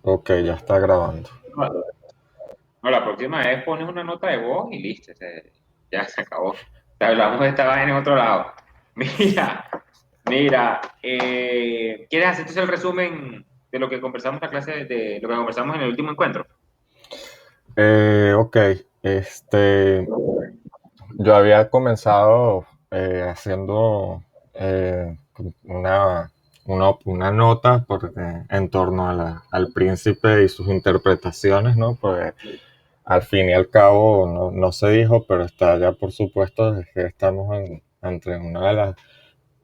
Ok, ya está grabando. No, la próxima vez pones una nota de voz y listo, ya se acabó. Te hablamos de esta vaina en otro lado. Mira, mira, ¿quieres hacer entonces el resumen de lo que conversamos en la clase, de lo que conversamos en el último encuentro? Ok, este, yo había comenzado haciendo una nota en torno al príncipe y sus interpretaciones, ¿no? Pues al fin y al cabo no se dijo, pero está ya por supuesto es que estamos entre una de las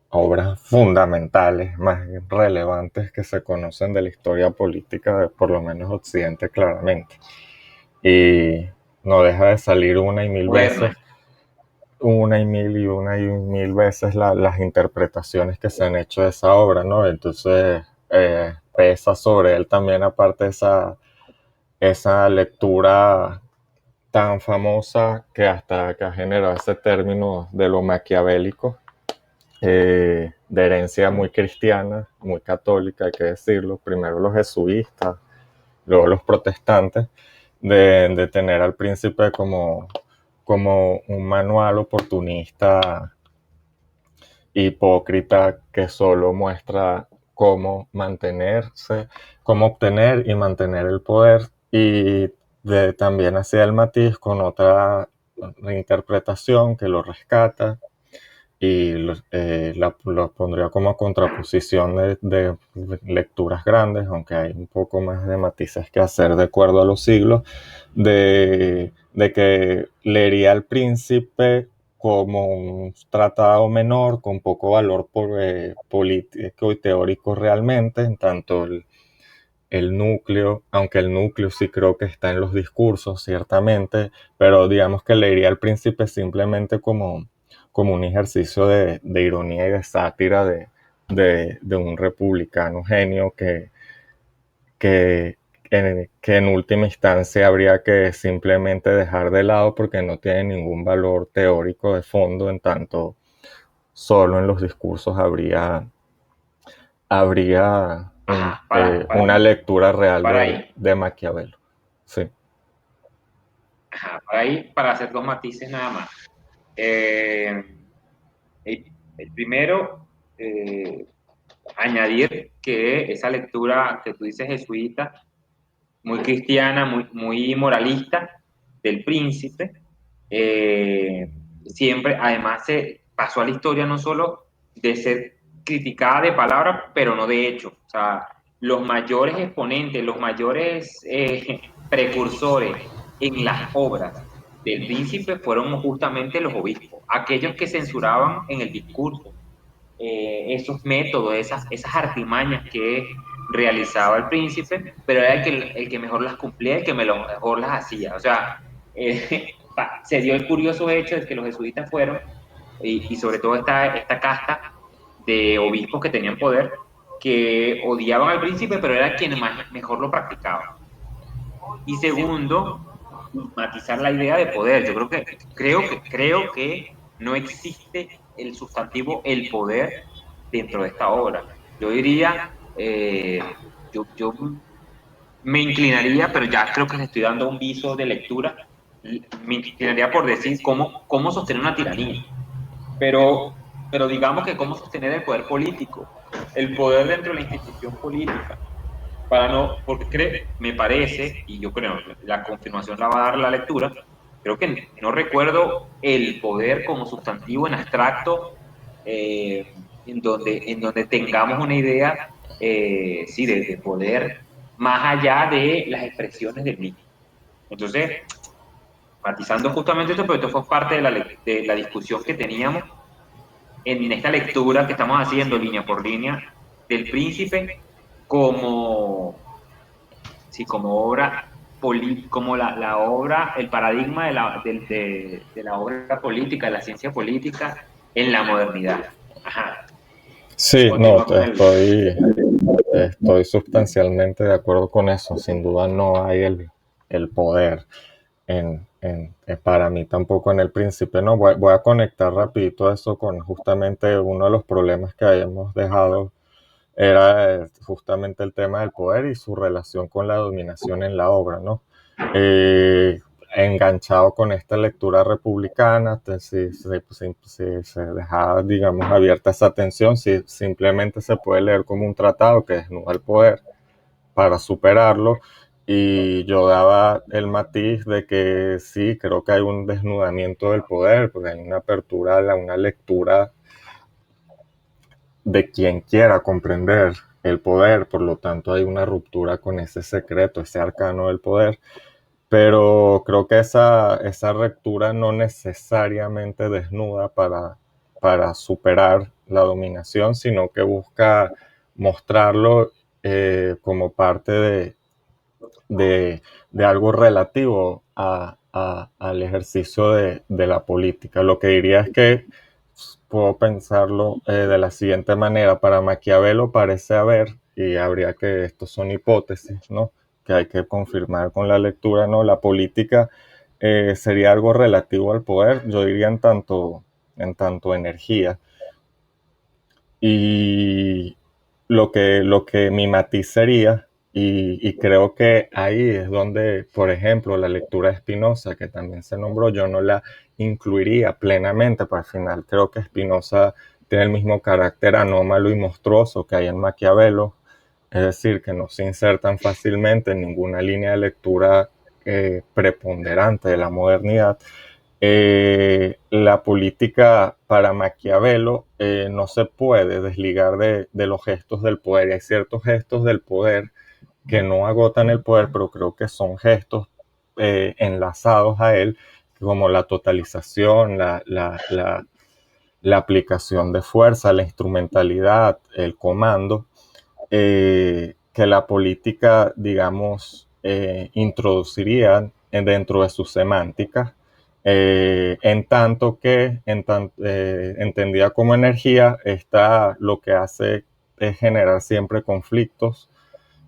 obras fundamentales más relevantes que se conocen de la historia política de por lo menos Occidente claramente. Y no deja de salir Moderna. una y mil veces las interpretaciones que se han hecho de esa obra, ¿no? Entonces pesa sobre él también aparte esa lectura tan famosa que hasta que ha generado ese término de lo maquiavélico, de herencia muy cristiana, muy católica, hay que decirlo, primero los jesuitas, luego los protestantes, de tener al príncipe como un manual oportunista, hipócrita, que solo muestra cómo mantenerse, cómo obtener y mantener el poder, y también hacía el matiz con otra reinterpretación que lo rescata y lo pondría como contraposición de lecturas grandes, aunque hay un poco más de matices que hacer de acuerdo a los siglos, de que leería al príncipe como un tratado menor con poco valor político y teórico realmente, en tanto el núcleo, aunque el núcleo sí creo que está en los discursos, ciertamente, pero digamos que leería al príncipe simplemente como un ejercicio de ironía y de sátira de un republicano genio que, que en última instancia habría que simplemente dejar de lado porque no tiene ningún valor teórico de fondo, en tanto solo en los discursos habría Ajá, una lectura real para ahí, de Maquiavelo. Sí. ajá, para ahí, para hacer dos matices nada más. Eh, el primero, añadir que esa lectura que tú dices jesuita, muy cristiana, muy moralista del príncipe, eh, siempre además se pasó a la historia no solo de ser criticada de palabra, pero no de hecho. O sea, los mayores exponentes, los mayores precursores en las obras del príncipe fueron justamente los obispos, aquellos que censuraban en el discurso esos métodos, esas artimañas que realizaba el príncipe, pero era el que mejor las cumplía, el que mejor las hacía. O sea, se dio el curioso hecho de que los jesuitas fueron, y sobre todo esta casta de obispos que tenían poder, que odiaban al príncipe, pero era quien mejor lo practicaba. Y segundo, matizar la idea de poder. Yo creo que no existe el sustantivo el poder dentro de esta obra. Yo diría, yo me inclinaría, pero ya creo que le estoy dando un viso de lectura, me inclinaría por decir cómo sostener una tiranía. Pero digamos que cómo sostener el poder político, el poder dentro de la institución política para no, porque me parece, y yo creo, la confirmación la va a dar la lectura, creo que no recuerdo el poder como sustantivo en abstracto, en donde tengamos una idea, sí, de poder más allá de las expresiones del mismo. Entonces, matizando justamente esto, pero esto fue parte de la discusión que teníamos en esta lectura que estamos haciendo línea por línea del príncipe como sí, como obra, como la obra, el paradigma de la obra política, de la ciencia política en la modernidad. Ajá, Sí, no, continúa con el... estoy sustancialmente de acuerdo con eso. Sin duda no hay el poder para mí tampoco en el príncipe. No, voy a conectar rapidito eso con justamente uno de los problemas que habíamos dejado era justamente el tema del poder y su relación con la dominación en la obra, ¿no? Eh, Enganchado con esta lectura republicana, si se dejaba, digamos, abierta esa tensión, si simplemente se puede leer como un tratado que desnuda el poder para superarlo, y yo daba el matiz de que sí, creo que hay un desnudamiento del poder, porque hay una apertura a una lectura de quien quiera comprender el poder, por lo tanto hay una ruptura con ese secreto, ese arcano del poder, pero creo que esa ruptura no necesariamente desnuda para superar la dominación, sino que busca mostrarlo como parte de algo relativo al ejercicio de la política. Lo que diría es que puedo pensarlo de la siguiente manera. Para Maquiavelo parece haber, y habría que, estos son hipótesis, ¿no? Que hay que confirmar con la lectura, ¿no? La política sería algo relativo al poder, yo diría en tanto energía. Y lo que mi matiz sería, y creo que ahí es donde, por ejemplo, la lectura de Spinoza, que también se nombró, yo no la incluiría plenamente, pero al final creo que Spinoza tiene el mismo carácter anómalo y monstruoso que hay en Maquiavelo, es decir, que no se insertan fácilmente en ninguna línea de lectura preponderante de la modernidad. La política para Maquiavelo no se puede desligar de los gestos del poder. Y hay ciertos gestos del poder que no agotan el poder, pero creo que son gestos enlazados a él, como la totalización, la aplicación de fuerza, la instrumentalidad, el comando, que la política, digamos, introduciría dentro de su semántica, en tanto que, entendida como energía, esta lo que hace es generar siempre conflictos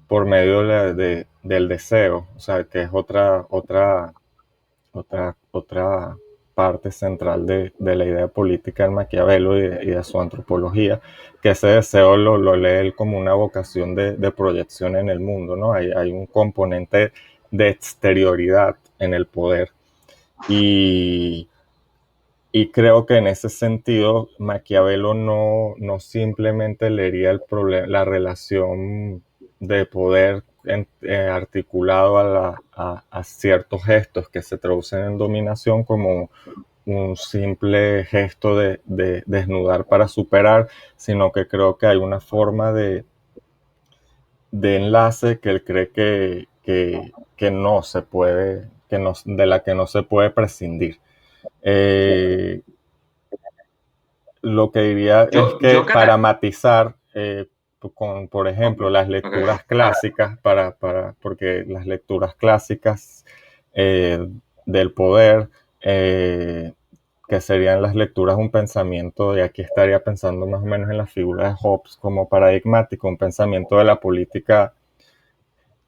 por medio del deseo, o sea, que es otra parte central de la idea política del Maquiavelo y de su antropología, que ese deseo lo lee él como una vocación de proyección en el mundo, ¿no? Hay un componente de exterioridad en el poder. Y, y creo que en ese sentido Maquiavelo no simplemente leería la relación de poder articulado a ciertos gestos que se traducen en dominación como un simple gesto de desnudar para superar, sino que creo que hay una forma de enlace que él cree que no se puede, de la que no se puede prescindir. Eh, lo que diría es que Yo para cata... matizar con, por Ok, ejemplo, las ok. lecturas clásicas, porque las lecturas clásicas del poder, eh, que serían las lecturas de un pensamiento, y aquí estaría pensando más o menos en la figura de Hobbes como paradigmático, un pensamiento de la política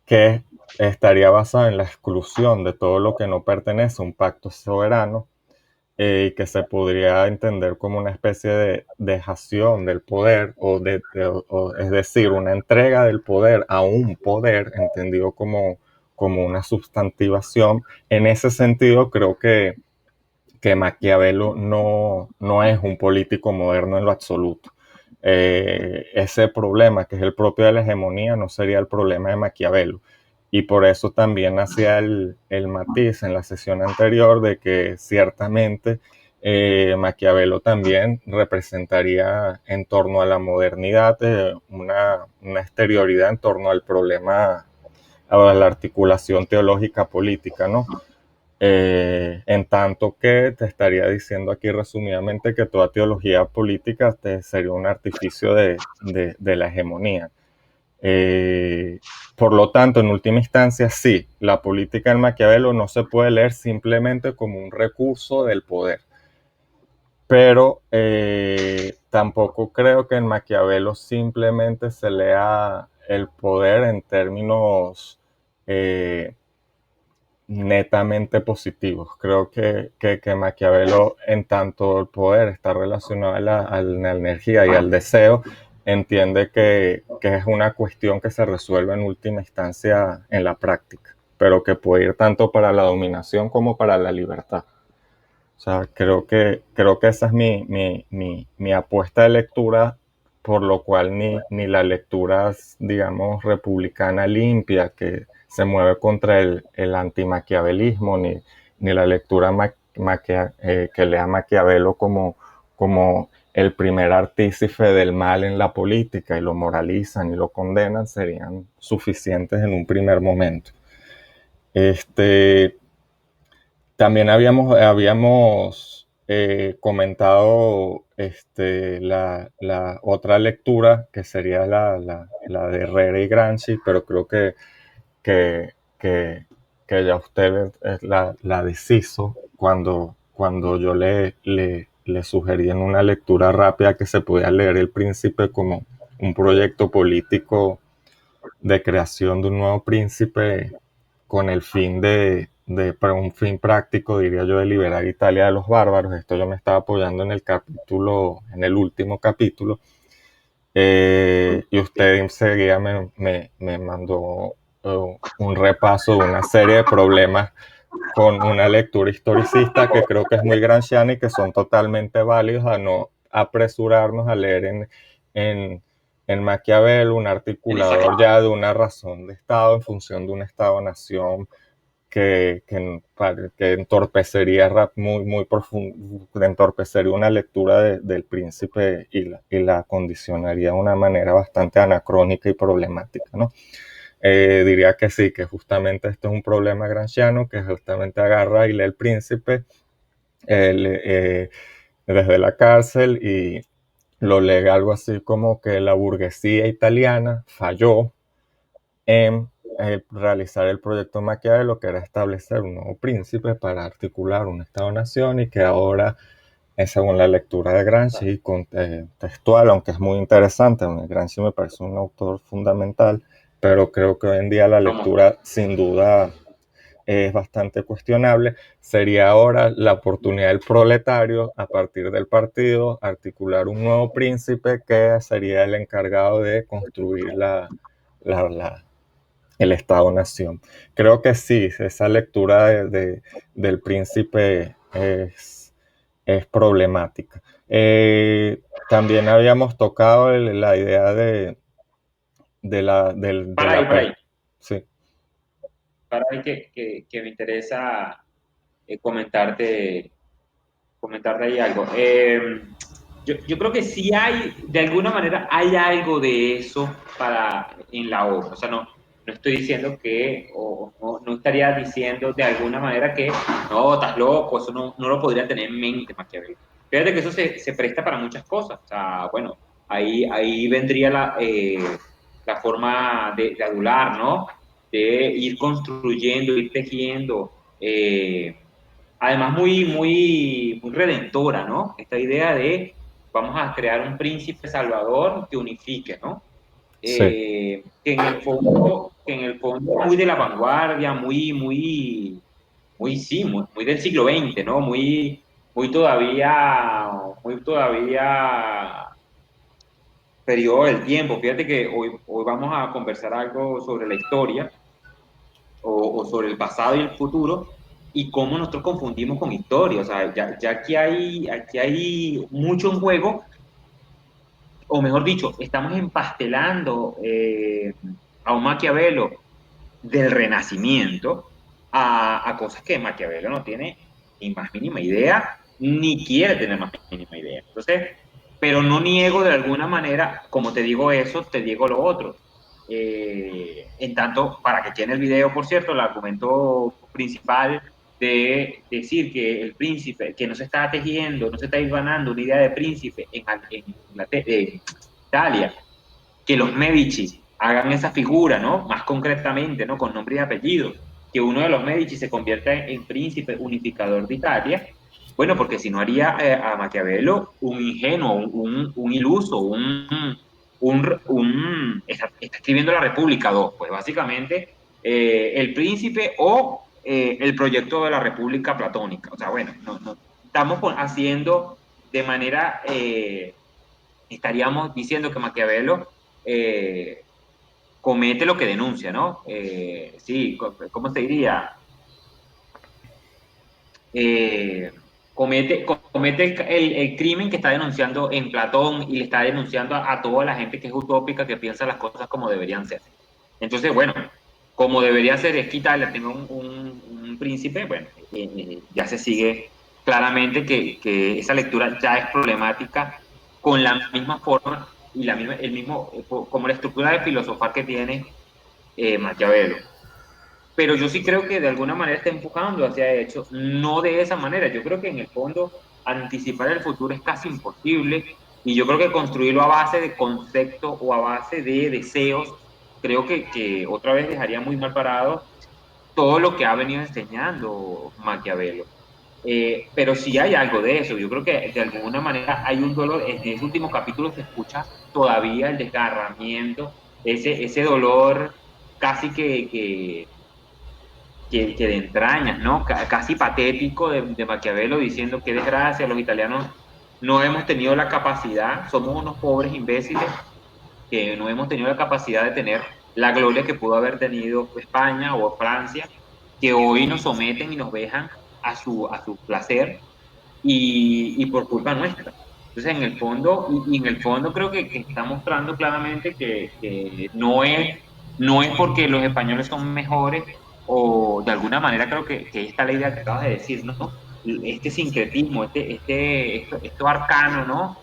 que estaría basado en la exclusión de todo lo que no pertenece a un pacto soberano, y que se podría entender como una especie de dejación del poder, es decir, una entrega del poder a un poder, entendido como una sustantivación. En ese sentido, creo que Maquiavelo no es un político moderno en lo absoluto. Ese problema, que es el propio de la hegemonía, no sería el problema de Maquiavelo. Y por eso también hacía el matiz en la sesión anterior de que ciertamente Maquiavelo también representaría en torno a la modernidad una exterioridad en torno al problema, a la articulación teológica política, ¿no? En tanto que te estaría diciendo aquí resumidamente que toda teología política sería un artificio de la hegemonía. Eh, por lo tanto, en última instancia, sí, la política del Maquiavelo no se puede leer simplemente como un recurso del poder, pero tampoco creo que en Maquiavelo simplemente se lea el poder en términos eh, netamente positivos. Creo que Maquiavelo, en tanto el poder está relacionado a la energía y al deseo, entiende que es una cuestión que se resuelve en última instancia en la práctica, pero que puede ir tanto para la dominación como para la libertad. O sea, creo que esa es mi apuesta de lectura, por lo cual ni la lectura, digamos, republicana limpia, que se mueve contra el antimaquiavelismo, ni la lectura que lea Maquiavelo como el primer artífice del mal en la política y lo moralizan y lo condenan, serían suficientes en un primer momento. Este, también habíamos comentado la otra lectura, que sería la de Herrera y Gramsci, pero creo que, que, que ya usted la deshizo cuando yo le sugerí en una lectura rápida que se podía leer El Príncipe como un proyecto político de creación de un nuevo príncipe con el fin para un fin práctico, diría yo, de liberar Italia de los bárbaros. Esto yo me estaba apoyando en el capítulo, en el último capítulo, y usted enseguida me mandó un repaso de una serie de problemas con una lectura historicista que creo que es muy gramsciana y que son totalmente válidos, a no apresurarnos a leer en, en Maquiavelo un En esa articulador clave. ya de una razón de Estado en función de un Estado-nación que entorpecería muy profundo, entorpecería una lectura del príncipe y la condicionaría de una manera bastante anacrónica y problemática, ¿no? Diría que sí, que justamente esto es un problema gramsciano, que justamente agarra y lee El Príncipe desde la cárcel y lo lee algo así como que la burguesía italiana falló en realizar el proyecto Maquiavelo, que era establecer un nuevo príncipe para articular un Estado-nación, y que ahora, según la lectura de Gramsci, textual, aunque es muy interesante, Gramsci me parece un autor fundamental, pero creo que hoy en día la Somos. lectura sin duda es bastante cuestionable. Sería ahora la oportunidad del proletario, a partir del partido, articular un nuevo príncipe que sería el encargado de construir la, la, el Estado-Nación. Creo que sí, esa lectura del príncipe es problemática. También habíamos tocado la idea de Para ahí, la... para ahí. Sí, Para ahí que me interesa comentarte, comentarte ahí algo. Yo creo que sí hay, de alguna manera, hay algo de eso en la obra. O sea, no estoy diciendo que, o no estaría diciendo de alguna manera que, no, estás loco, eso no lo podría tener en mente Maquiavelo. Fíjate que eso se presta para muchas cosas. O sea, bueno, ahí vendría la forma de adular, ¿no? De ir construyendo, ir tejiendo. Además muy redentora, ¿no? Esta idea de vamos a crear un príncipe salvador que unifique, ¿no? sí. Que en el fondo muy de la vanguardia, sí, muy del siglo XX, ¿no? Muy todavía periodo del tiempo. Fíjate que hoy vamos a conversar algo sobre la historia o sobre el pasado y el futuro y cómo nosotros confundimos con historia. O sea, ya aquí hay mucho en juego, o mejor dicho, estamos empastelando a un Maquiavelo del Renacimiento a cosas que Maquiavelo no tiene ni más mínima idea, ni quiere tener más mínima idea. Entonces, pero no niego de alguna manera, como te digo eso, te digo lo otro. En tanto, para que tiene el video, por cierto, el argumento principal de decir que el príncipe, que no se está tejiendo, no se está hilvanando una idea de príncipe en Italia, que los Medici hagan esa figura, ¿no? Más concretamente, ¿no? Con nombre y apellido, que uno de los Medici se convierta en príncipe unificador de Italia, bueno, porque si no haría a Maquiavelo un ingenuo, un iluso, está escribiendo la República 2, pues básicamente el príncipe o el proyecto de la República Platónica. O sea, bueno, no estamos haciendo de manera estaríamos diciendo que Maquiavelo comete lo que denuncia, ¿no? Sí, ¿cómo se diría? Eh, comete el crimen que está denunciando en Platón y le está denunciando a toda la gente que es utópica, que piensa las cosas como deberían ser. Entonces, bueno, como debería ser es quitarle a un príncipe, bueno, ya se sigue claramente que esa lectura ya es problemática con la misma forma y el mismo, como la estructura de filosofar que tiene Maquiavelo. Pero yo sí creo que de alguna manera está empujando hacia eso, no de esa manera. Yo creo que en el fondo anticipar el futuro es casi imposible y yo creo que construirlo a base de conceptos o a base de deseos, creo que otra vez dejaría muy mal parado todo lo que ha venido enseñando Maquiavelo. Pero sí hay algo de eso. Yo creo que de alguna manera hay un dolor. En ese último capítulo se escucha todavía el desgarramiento, ese dolor casi que de entrañas, ¿no? Casi patético de Maquiavelo diciendo que desgracia, los italianos no hemos tenido la capacidad, somos unos pobres imbéciles que no hemos tenido la capacidad de tener la gloria que pudo haber tenido España o Francia, que hoy nos someten y nos dejan a su placer y por culpa nuestra. Entonces, en el fondo, y en el fondo creo que está mostrando claramente que no es porque los españoles son mejores o de alguna manera creo que esta la idea que acabas de decir, ¿no? Este sincretismo, esto arcano, ¿no?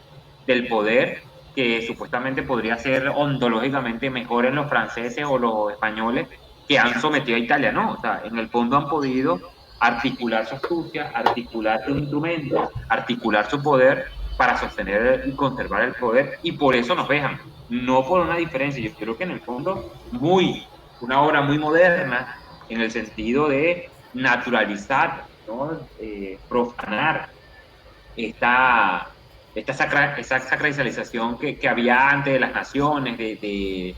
Del poder que supuestamente podría ser ontológicamente mejor en los franceses o los españoles que han sometido a Italia, ¿no? O sea, en el fondo han podido articular su astucia, articular sus instrumentos, articular su poder para sostener y conservar el poder y por eso nos dejan, no por una diferencia, yo creo que en el fondo una obra muy moderna en el sentido de naturalizar, ¿no? Profanar esta, esa sacralización que había antes de las naciones, de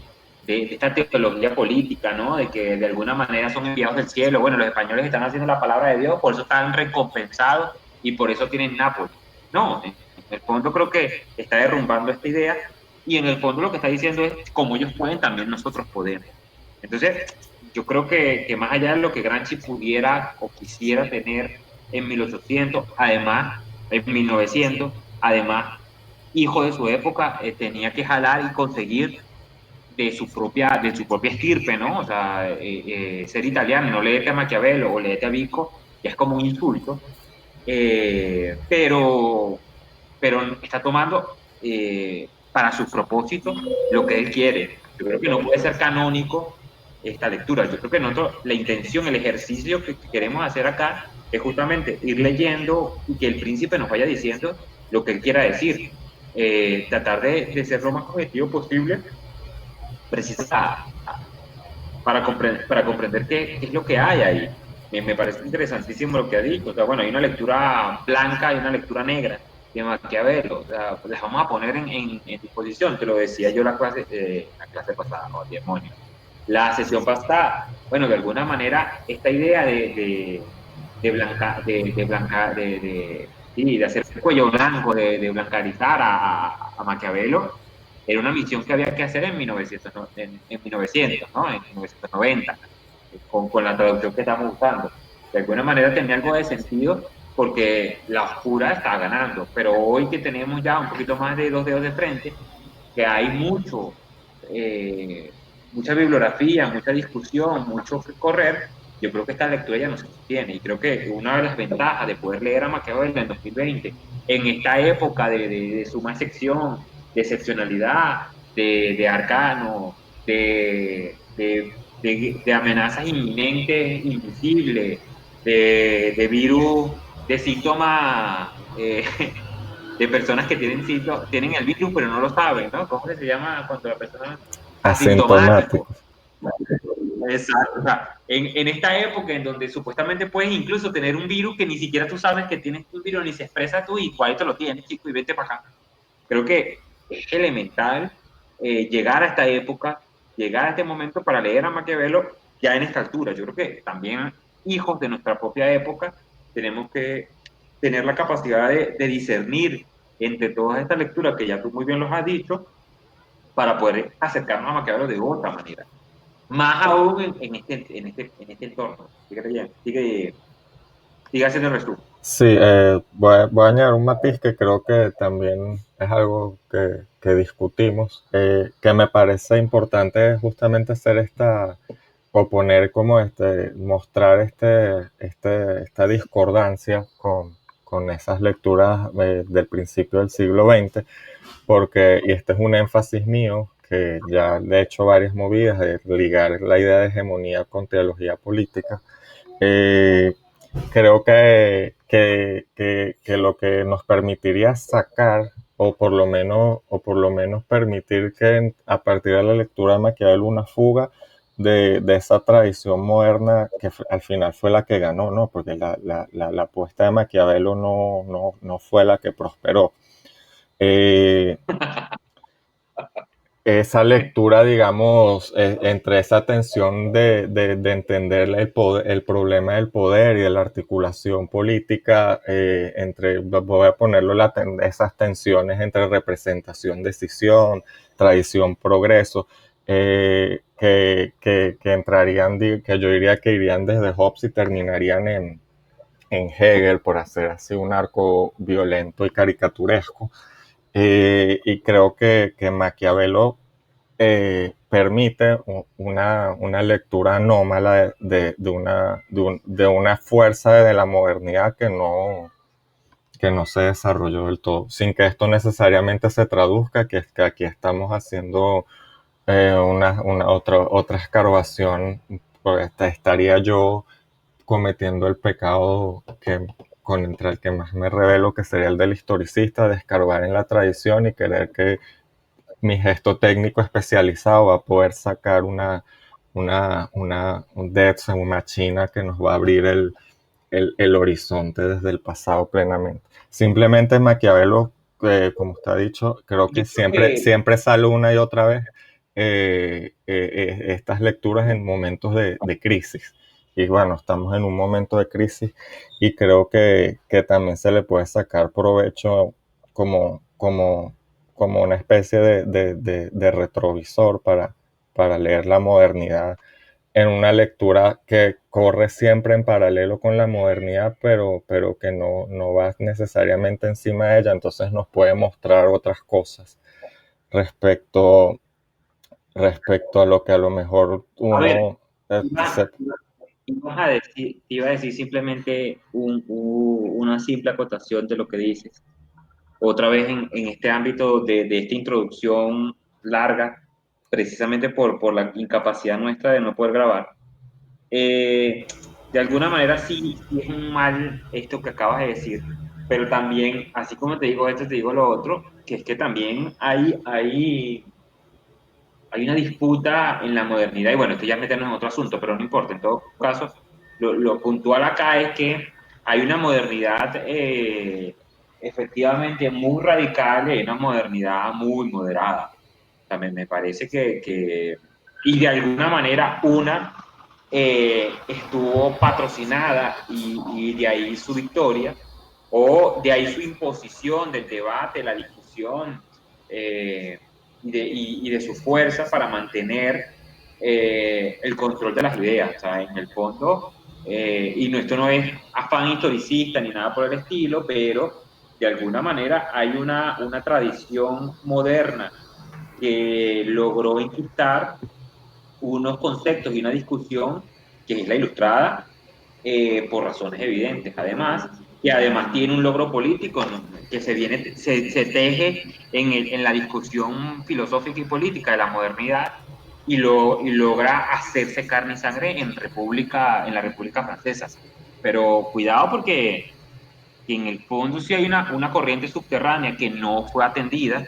esta teología política, ¿no? De que de alguna manera son enviados del cielo. Bueno, los españoles están haciendo la palabra de Dios, por eso están recompensados y por eso tienen Nápoles. No, en el fondo creo que está derrumbando esta idea y en el fondo lo que está diciendo es, como ellos pueden, también nosotros podemos. Entonces, yo creo que más allá de lo que Gramsci pudiera o quisiera tener en 1800, además, en 1900, además, hijo de su época, tenía que jalar y conseguir de su propia estirpe, ¿no? O sea, ser italiano, no leerte a Maquiavelo o leerte a Vico, ya es como un insulto, pero está tomando para sus propósitos lo que él quiere. Yo creo que no puede ser canónico esta lectura. Yo creo que nosotros, la intención, el ejercicio que queremos hacer acá es justamente ir leyendo y que el príncipe nos vaya diciendo lo que él quiera decir. Tratar de ser lo más objetivo posible, preciso para comprender qué es lo que hay ahí. Me parece interesantísimo lo que ha dicho. O sea, bueno, hay una lectura blanca y una lectura negra de Maquiavelo. O sea, pues las vamos a poner en disposición. Te lo decía yo la clase pasada, no, demonio. La sesión pasada, bueno, de alguna manera, esta idea de blanca, sí, de hacer el cuello blanco, de blancarizar a Maquiavelo, era una misión que había que hacer en 1900, ¿no? En 1900, ¿no? En 1990, con la traducción que estamos usando. De alguna manera tenía algo de sentido porque la oscura está ganando, pero hoy que tenemos ya un poquito más de dos dedos de frente, que hay eh, mucha bibliografía, mucha discusión, mucho que correr, yo creo que esta lectura ya no se sostiene. Y creo que una de las ventajas de poder leer a Maquiavelo en 2020, en esta época de suma excepción, de excepcionalidad, de arcano, de amenazas inminentes, invisibles, de virus, de síntomas, de personas que tienen el virus pero no lo saben, ¿no? ¿Cómo se llama cuando la persona asintomático? Asintomáticos. Exacto. O sea, en esta época en donde supuestamente puedes incluso tener un virus que ni siquiera tú sabes que tienes un virus, ni se expresa tú y cuál te lo tienes, chico, y vete para acá. Creo que es elemental llegar a esta época, llegar a este momento para leer a Maquiavelo ya en esta altura. Yo creo que también hijos de nuestra propia época tenemos que tener la capacidad de discernir entre todas estas lecturas que ya tú muy bien los has dicho, para poder acercarnos a Maquiavelo de otra manera. Más aún en este entorno. Fíjate bien, sigue haciendo el resumen. Sí, voy a añadir un matiz que creo que también es algo que discutimos, que me parece importante justamente hacer o poner como mostrar esta discordancia con esas lecturas del principio del siglo XX, porque, y este es un énfasis mío, que ya le he hecho varias movidas de ligar la idea de hegemonía con teología política. eh, Creo que lo que nos permitiría sacar, o por lo menos permitir que a partir de la lectura de Maquiavelo una fuga de esa tradición moderna que al final fue la que ganó, ¿no? Porque la apuesta de Maquiavelo no fue la que prosperó. Eh, Esa lectura, digamos, entre esa tensión de entender el problema del poder y de la articulación política, voy a ponerlo, esas tensiones entre representación, decisión, tradición, progreso, que entrarían, que yo diría que irían desde Hobbes y terminarían en Hegel, por hacer así un arco violento y caricaturesco. Y creo que Maquiavelo permite una lectura anómala de una fuerza de la modernidad que no se desarrolló del todo, sin que esto necesariamente se traduzca, que es que aquí estamos haciendo otra escarbación, porque estaría yo cometiendo el pecado contra el que más me revelo, que sería el del historicista, de escarbar en la tradición y querer que mi gesto técnico especializado va a poder sacar un depth, una china que nos va a abrir el horizonte desde el pasado plenamente. Simplemente Maquiavelo, como usted ha dicho, creo que Yo creo siempre, que, siempre sale una y otra vez estas lecturas en momentos de crisis. Y bueno, estamos en un momento de crisis y creo que también se le puede sacar provecho como una especie de retrovisor para leer la modernidad en una lectura que corre siempre en paralelo con la modernidad, pero que no va necesariamente encima de ella, entonces nos puede mostrar otras cosas respecto, respecto a lo que a lo mejor a ver, uno iba, te iba a decir simplemente una simple acotación de lo que dices. Otra vez en este ámbito de esta introducción larga, precisamente por la incapacidad nuestra de no poder grabar. Eh, de alguna manera sí es un mal esto que acabas de decir, pero también, así como te digo esto, te digo lo otro, que es que también hay una disputa en la modernidad, y bueno, esto ya es meternos en otro asunto, pero no importa, en todo caso, lo puntual acá es que hay una modernidad efectivamente muy radical y hay una modernidad muy moderada. También me parece y de alguna manera una estuvo patrocinada y de ahí su victoria, o de ahí su imposición del debate, la discusión. Y de su fuerza para mantener el control de las ideas. O sea, en el fondo, y esto no es afán historicista ni nada por el estilo, pero de alguna manera hay una tradición moderna que logró enquistar unos conceptos y una discusión que es la ilustrada por razones evidentes. Además, que además tiene un logro político, ¿no? Que se teje en la discusión filosófica y política de la modernidad y logra hacerse carne y sangre en la República Francesa. Pero cuidado porque en el fondo sí hay una corriente subterránea que no fue atendida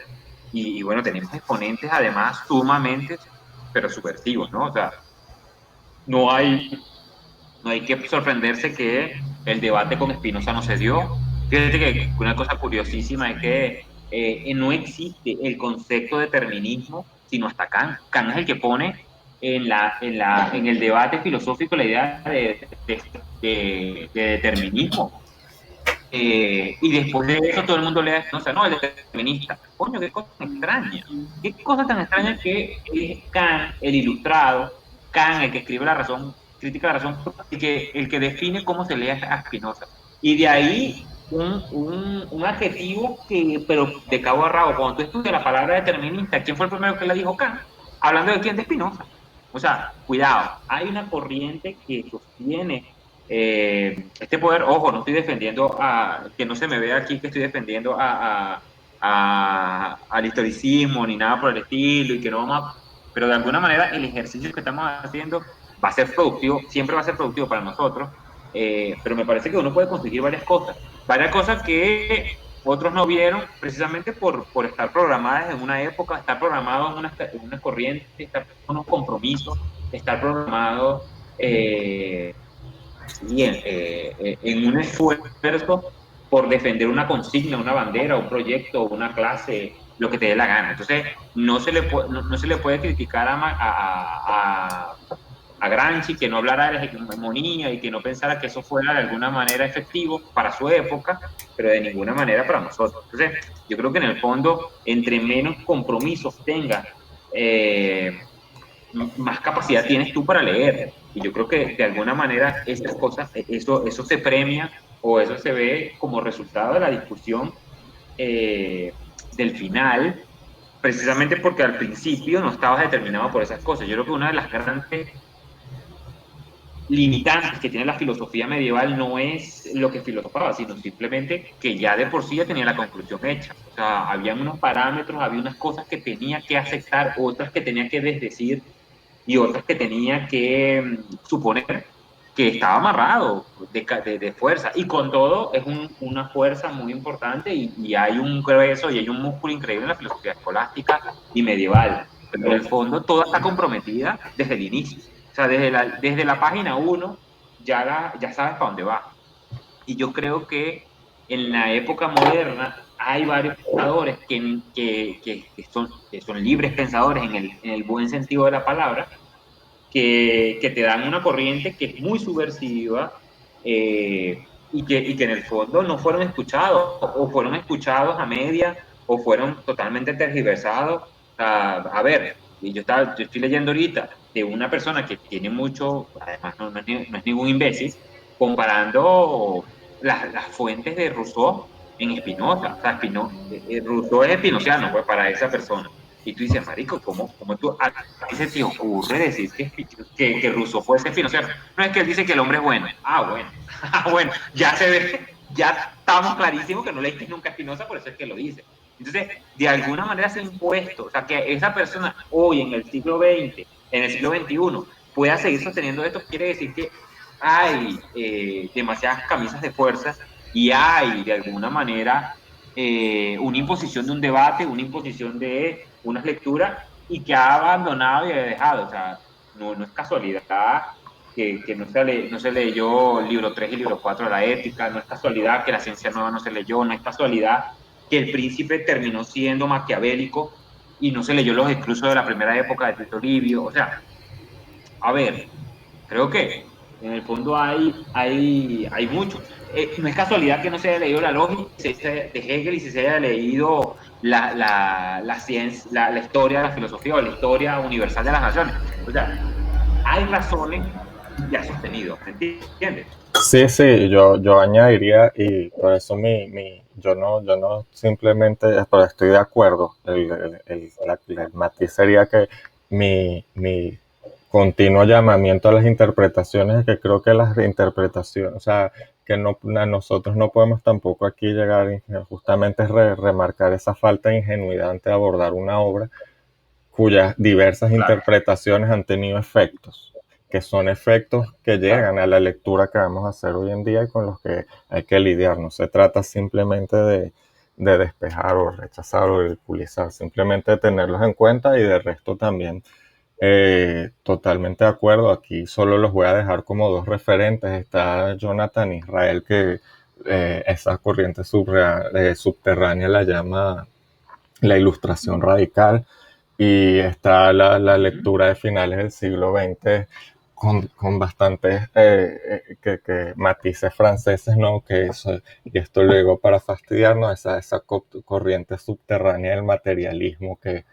y bueno, tenemos exponentes además sumamente, pero subversivos, ¿no? O sea, no hay, no hay que sorprenderse que el debate con Spinoza no se dio. Fíjate que una cosa curiosísima es que no existe el concepto de determinismo sino hasta Kant. Kant es el que pone en el debate filosófico la idea de determinismo. Y después de eso todo el mundo lee a Spinoza, no, el determinista. Coño, qué cosa tan extraña. Qué cosa tan extraña que es Kant, el ilustrado, Kant, el que escribe la razón, crítica de la razón, el que define cómo se lee a Spinoza. Y de ahí un adjetivo que, pero de cabo a rabo, cuando tú estudias la palabra determinista, ¿quién fue el primero que la dijo? Kant. Hablando de quién, de Spinoza. O sea, cuidado, hay una corriente que sostiene este poder. Ojo, no estoy defendiendo que no se me vea aquí que estoy defendiendo al historicismo ni nada por el estilo y que no vamos a, pero de alguna manera el ejercicio que estamos haciendo va a ser productivo, siempre va a ser productivo para nosotros, pero me parece que uno puede conseguir varias cosas que otros no vieron precisamente por estar programadas en una época, estar programados en una corriente, estar con unos compromisos, estar programados en un esfuerzo por defender una consigna, una bandera, un proyecto, una clase, lo que te dé la gana. Entonces, no se le puede criticar a Gramsci que no hablara de la hegemonía y que no pensara que eso fuera de alguna manera efectivo para su época, pero de ninguna manera para nosotros. Entonces, yo creo que en el fondo, entre menos compromisos tengas, más capacidad tienes tú para leer. Y yo creo que de alguna manera esas cosas, eso se premia o eso se ve como resultado de la discusión del final, precisamente porque al principio no estabas determinado por esas cosas. Yo creo que una de las grandes limitantes que tiene la filosofía medieval no es lo que filosofaba, sino simplemente que ya de por sí ya tenía la conclusión hecha. O sea, había unos parámetros, había unas cosas que tenía que aceptar, otras que tenía que desdecir y otras que tenía que suponer que estaba amarrado de fuerza. Y con todo es una fuerza muy importante y hay un grueso y hay un músculo increíble en la filosofía escolástica y medieval. Pero en el fondo toda está comprometida desde el inicio. O sea, desde la página 1 ya sabes para dónde va. Y yo creo que en la época moderna hay varios pensadores que son libres pensadores en el buen sentido de la palabra, que te dan una corriente que es muy subversiva y que en el fondo no fueron escuchados o fueron escuchados a media o fueron totalmente tergiversados. A ver, yo estoy leyendo ahorita de una persona que tiene mucho, además no es ningún imbécil, comparando las fuentes de Rousseau en Spinoza. O sea, Rousseau es espinociano pues, para esa persona. Y tú dices, marico, ¿cómo a ti se te ocurre decir que Rousseau fuese espinociano? No es que él dice que el hombre es bueno. Ah, bueno. Ah, bueno, ya se ve, ya estamos clarísimos que no leíste nunca a Spinoza, por eso es que lo dice. Entonces, de alguna manera se ha impuesto, o sea, que esa persona hoy en el siglo XX, en el siglo XXI, pueda seguir sosteniendo esto, quiere decir que hay demasiadas camisas de fuerza y hay de alguna manera una imposición de un debate, una imposición de unas lecturas y que ha abandonado y ha dejado. O sea, no es casualidad que no se leyó el libro 3 y el libro 4 de la ética, no es casualidad que la ciencia nueva no se leyó, no es casualidad que el príncipe terminó siendo maquiavélico y no se leyó los exclusos de la primera época de Tito Livio. O sea, a ver, creo que en el fondo hay mucho. No es casualidad que no se haya leído la lógica de Hegel y se haya leído la ciencia, la historia de la filosofía o la historia universal de las naciones. O sea, hay razones ya sostenidos, ¿me entiendes? Sí, sí, yo añadiría, y por eso yo no simplemente, pero estoy de acuerdo, el matiz sería que mi continuo llamamiento a las interpretaciones es que creo que las interpretaciones, o sea, que no, nosotros no podemos tampoco aquí llegar justamente remarcar esa falta de ingenuidad ante abordar una obra cuyas diversas Claro, interpretaciones han tenido efectos, que son efectos que claro. llegan a la lectura que vamos a hacer hoy en día y con los que hay que lidiar. No se trata simplemente de despejar o rechazar o ridiculizar, simplemente de tenerlos en cuenta y de resto también totalmente de acuerdo. Aquí solo los voy a dejar como dos referentes. Está Jonathan Israel, que esa corriente subterránea la llama la ilustración radical, y está la Uh -huh. lectura de finales del siglo XX con bastantes que matices franceses, ¿no? Que eso, y esto luego para fastidiarnos, esa corriente subterránea del materialismo que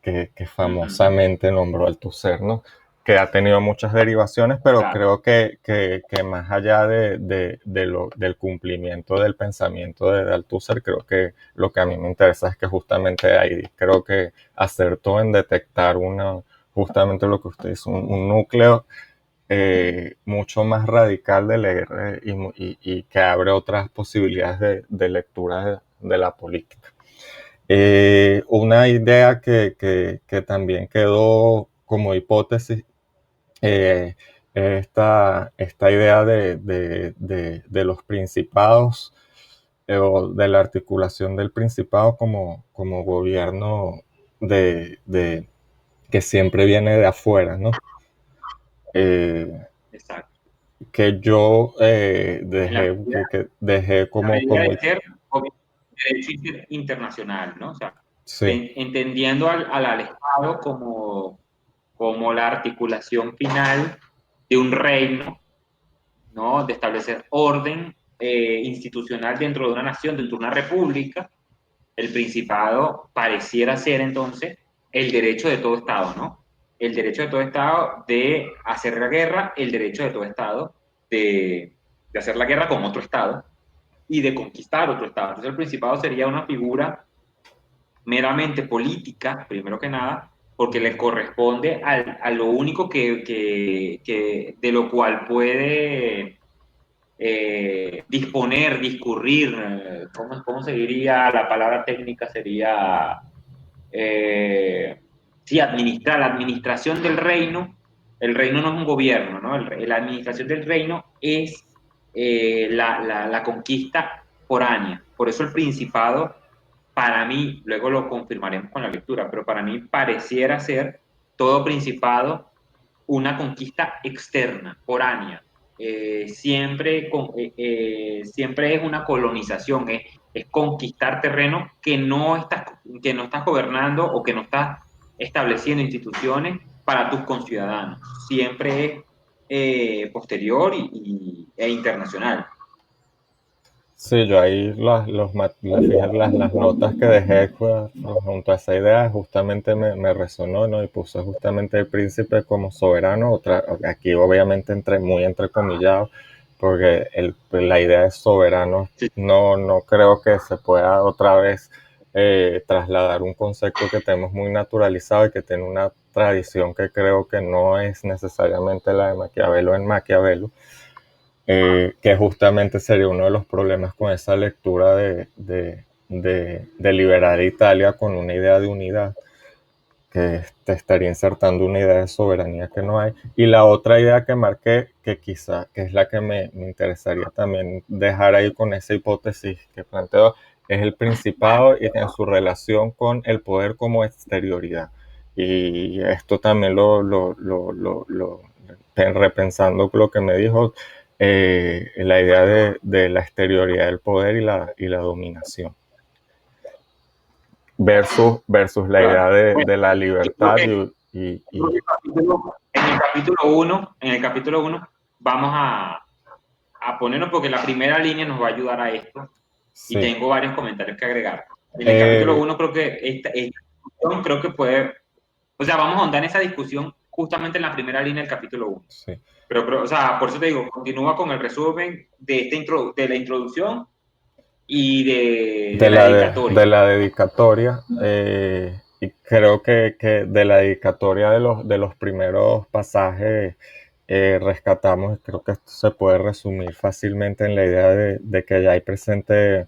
Ujú. famosamente nombró Althusser, ¿no? Que ha tenido muchas derivaciones, pero Claro, creo que más allá del cumplimiento del pensamiento de Althusser, creo que lo que a mí me interesa es que justamente ahí creo que acertó en detectar justamente lo que usted dice, un núcleo mucho más radical de leer y que abre otras posibilidades de lectura de la política. Una idea que también quedó como hipótesis, eh, esta idea de los principados o de la articulación del principado como gobierno de, que siempre viene de afuera, ¿no? Eh, exacto. que yo En la dejé medida como de ser obviamente, derecho internacional, ¿no? O sea, sí, entendiendo al Estado como la articulación final de un reino, ¿no? De establecer orden institucional dentro de una nación, dentro de una república. El principado pareciera ser entonces el derecho de todo Estado, ¿no? El derecho de todo Estado de hacer la guerra, el derecho de todo Estado de hacer la guerra con otro Estado y de conquistar otro Estado. Entonces el principado sería una figura meramente política, primero que nada, porque le corresponde a lo único de lo cual puede disponer, discurrir, ¿cómo se diría? La palabra técnica sería, eh, sí, administrar, la administración del reino. El reino no es un gobierno, ¿no? La administración del reino es la conquista foránea. Por eso el principado, para mí, luego lo confirmaremos con la lectura, pero para mí pareciera ser todo principado una conquista externa, foránea. Siempre es una colonización, es conquistar terreno que no estás gobernando o que no estás estableciendo instituciones para tus conciudadanos. Siempre es posterior e internacional. sí, yo ahí fíjate, las notas que dejé junto a esa idea justamente me resonó, ¿no? Y puse justamente el príncipe como soberano, aquí obviamente muy entrecomillado, porque la idea de soberano Sí, no creo que se pueda otra vez trasladar un concepto que tenemos muy naturalizado y que tiene una tradición que creo que no es necesariamente la de Maquiavelo en Maquiavelo, que justamente sería uno de los problemas con esa lectura de liberar a Italia con una idea de unidad, que te estaría insertando una idea de soberanía que no hay. Y la otra idea que marqué, que quizá, que es la que me interesaría también dejar ahí con esa hipótesis que planteo, es el principado y en su relación con el poder como exterioridad. Y esto también repensando lo que me dijo, la idea de la exterioridad del poder y la dominación versus la idea claro. Bueno, de la yo creo libertad que y en el capítulo uno vamos a ponernos porque la primera línea nos va a ayudar a esto y sí. tengo varios comentarios que agregar. En el capítulo Eh, uno creo que esta discusión creo que puede, o sea, vamos a ahondar en esa discusión justamente en la primera línea del capítulo uno. sí. Pero, o sea, por eso te digo, continúa con el resumen de la introducción y de la De dedicatoria. la dedicatoria, y creo que de la dedicatoria de los primeros pasajes rescatamos, creo que esto se puede resumir fácilmente en la idea de que ya hay presente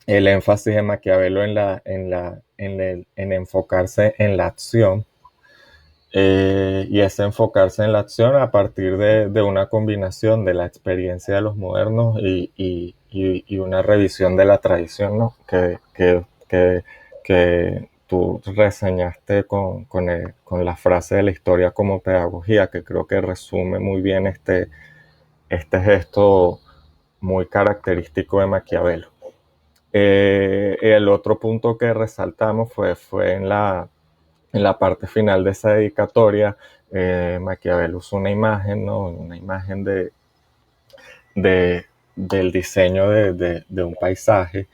el énfasis de Maquiavelo en enfocarse en la acción, y es enfocarse en la acción a partir de una combinación de la experiencia de los modernos y una revisión de la tradición, ¿no? Que tú reseñaste con la frase de la historia como pedagogía, que creo que resume muy bien este gesto muy característico de Maquiavelo. El otro punto que resaltamos fue en la parte final de esa dedicatoria, Maquiavelo usa una imagen, ¿no? Una imagen de, del diseño de un paisaje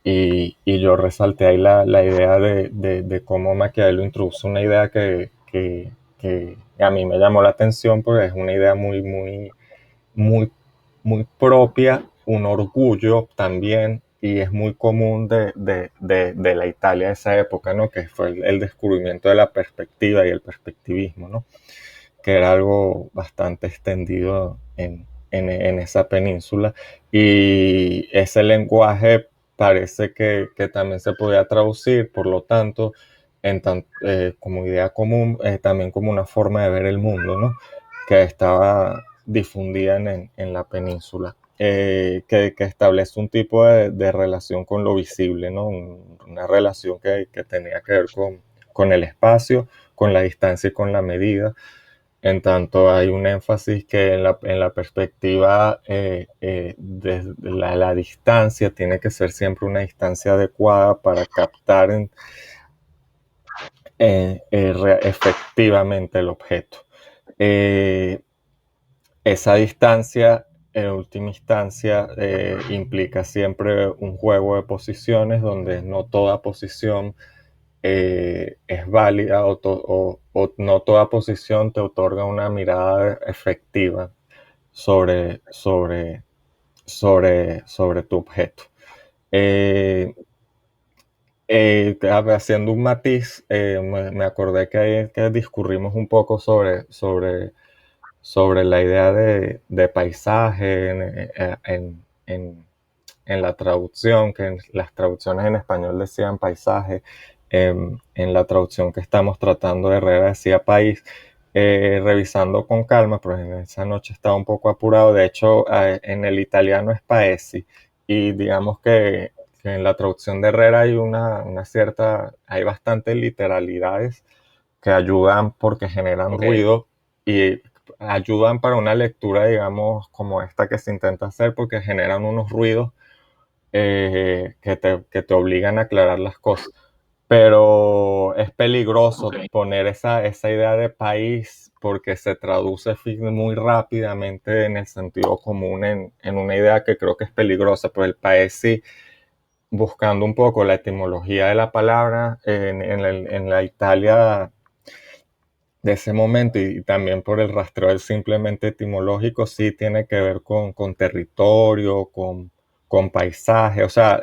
y yo resalté ahí la idea de cómo Maquiavelo introduce una idea que a mí me llamó la atención porque es una idea muy, muy propia, un orgullo también, y es muy común de la Italia de esa época, ¿no? Que fue el descubrimiento de la perspectiva y el perspectivismo, ¿no? Que era algo bastante extendido en esa península. Y ese lenguaje parece que también se podía traducir, por lo tanto, como idea común, también como una forma de ver el mundo, ¿no? Que estaba difundida en la península. Que establece un tipo de relación con lo visible, ¿no? Una relación que tenía que ver con el espacio, con la distancia y con la medida. En tanto, hay un énfasis que en la perspectiva de la distancia tiene que ser siempre una distancia adecuada para captar efectivamente el objeto. Eh, esa distancia, en última instancia, implica siempre un juego de posiciones donde no toda posición es válida o no toda posición te otorga una mirada efectiva sobre, sobre tu objeto. Eh, Haciendo un matiz, me acordé que discurrimos un poco sobre la idea de paisaje en la traducción, que en las traducciones en español decían paisaje, en la traducción que estamos tratando de Herrera decía país. Revisando con calma, pero en esa noche estaba un poco apurado. De hecho, en el italiano es paesi, y digamos que en la traducción de Herrera hay una cierta, hay bastantes literalidades que ayudan porque generan Ok, ruido y ayudan para una lectura, digamos, como esta que se intenta hacer, porque generan unos ruidos que te obligan a aclarar las cosas. Pero es ok, peligroso poner esa idea de país porque se traduce muy rápidamente en el sentido común en una idea que creo que es peligrosa, pero el país sí, buscando un poco la etimología de la palabra en la Italia de ese momento y también por el rastreo simplemente etimológico, sí tiene que ver con territorio, con paisaje, o sea,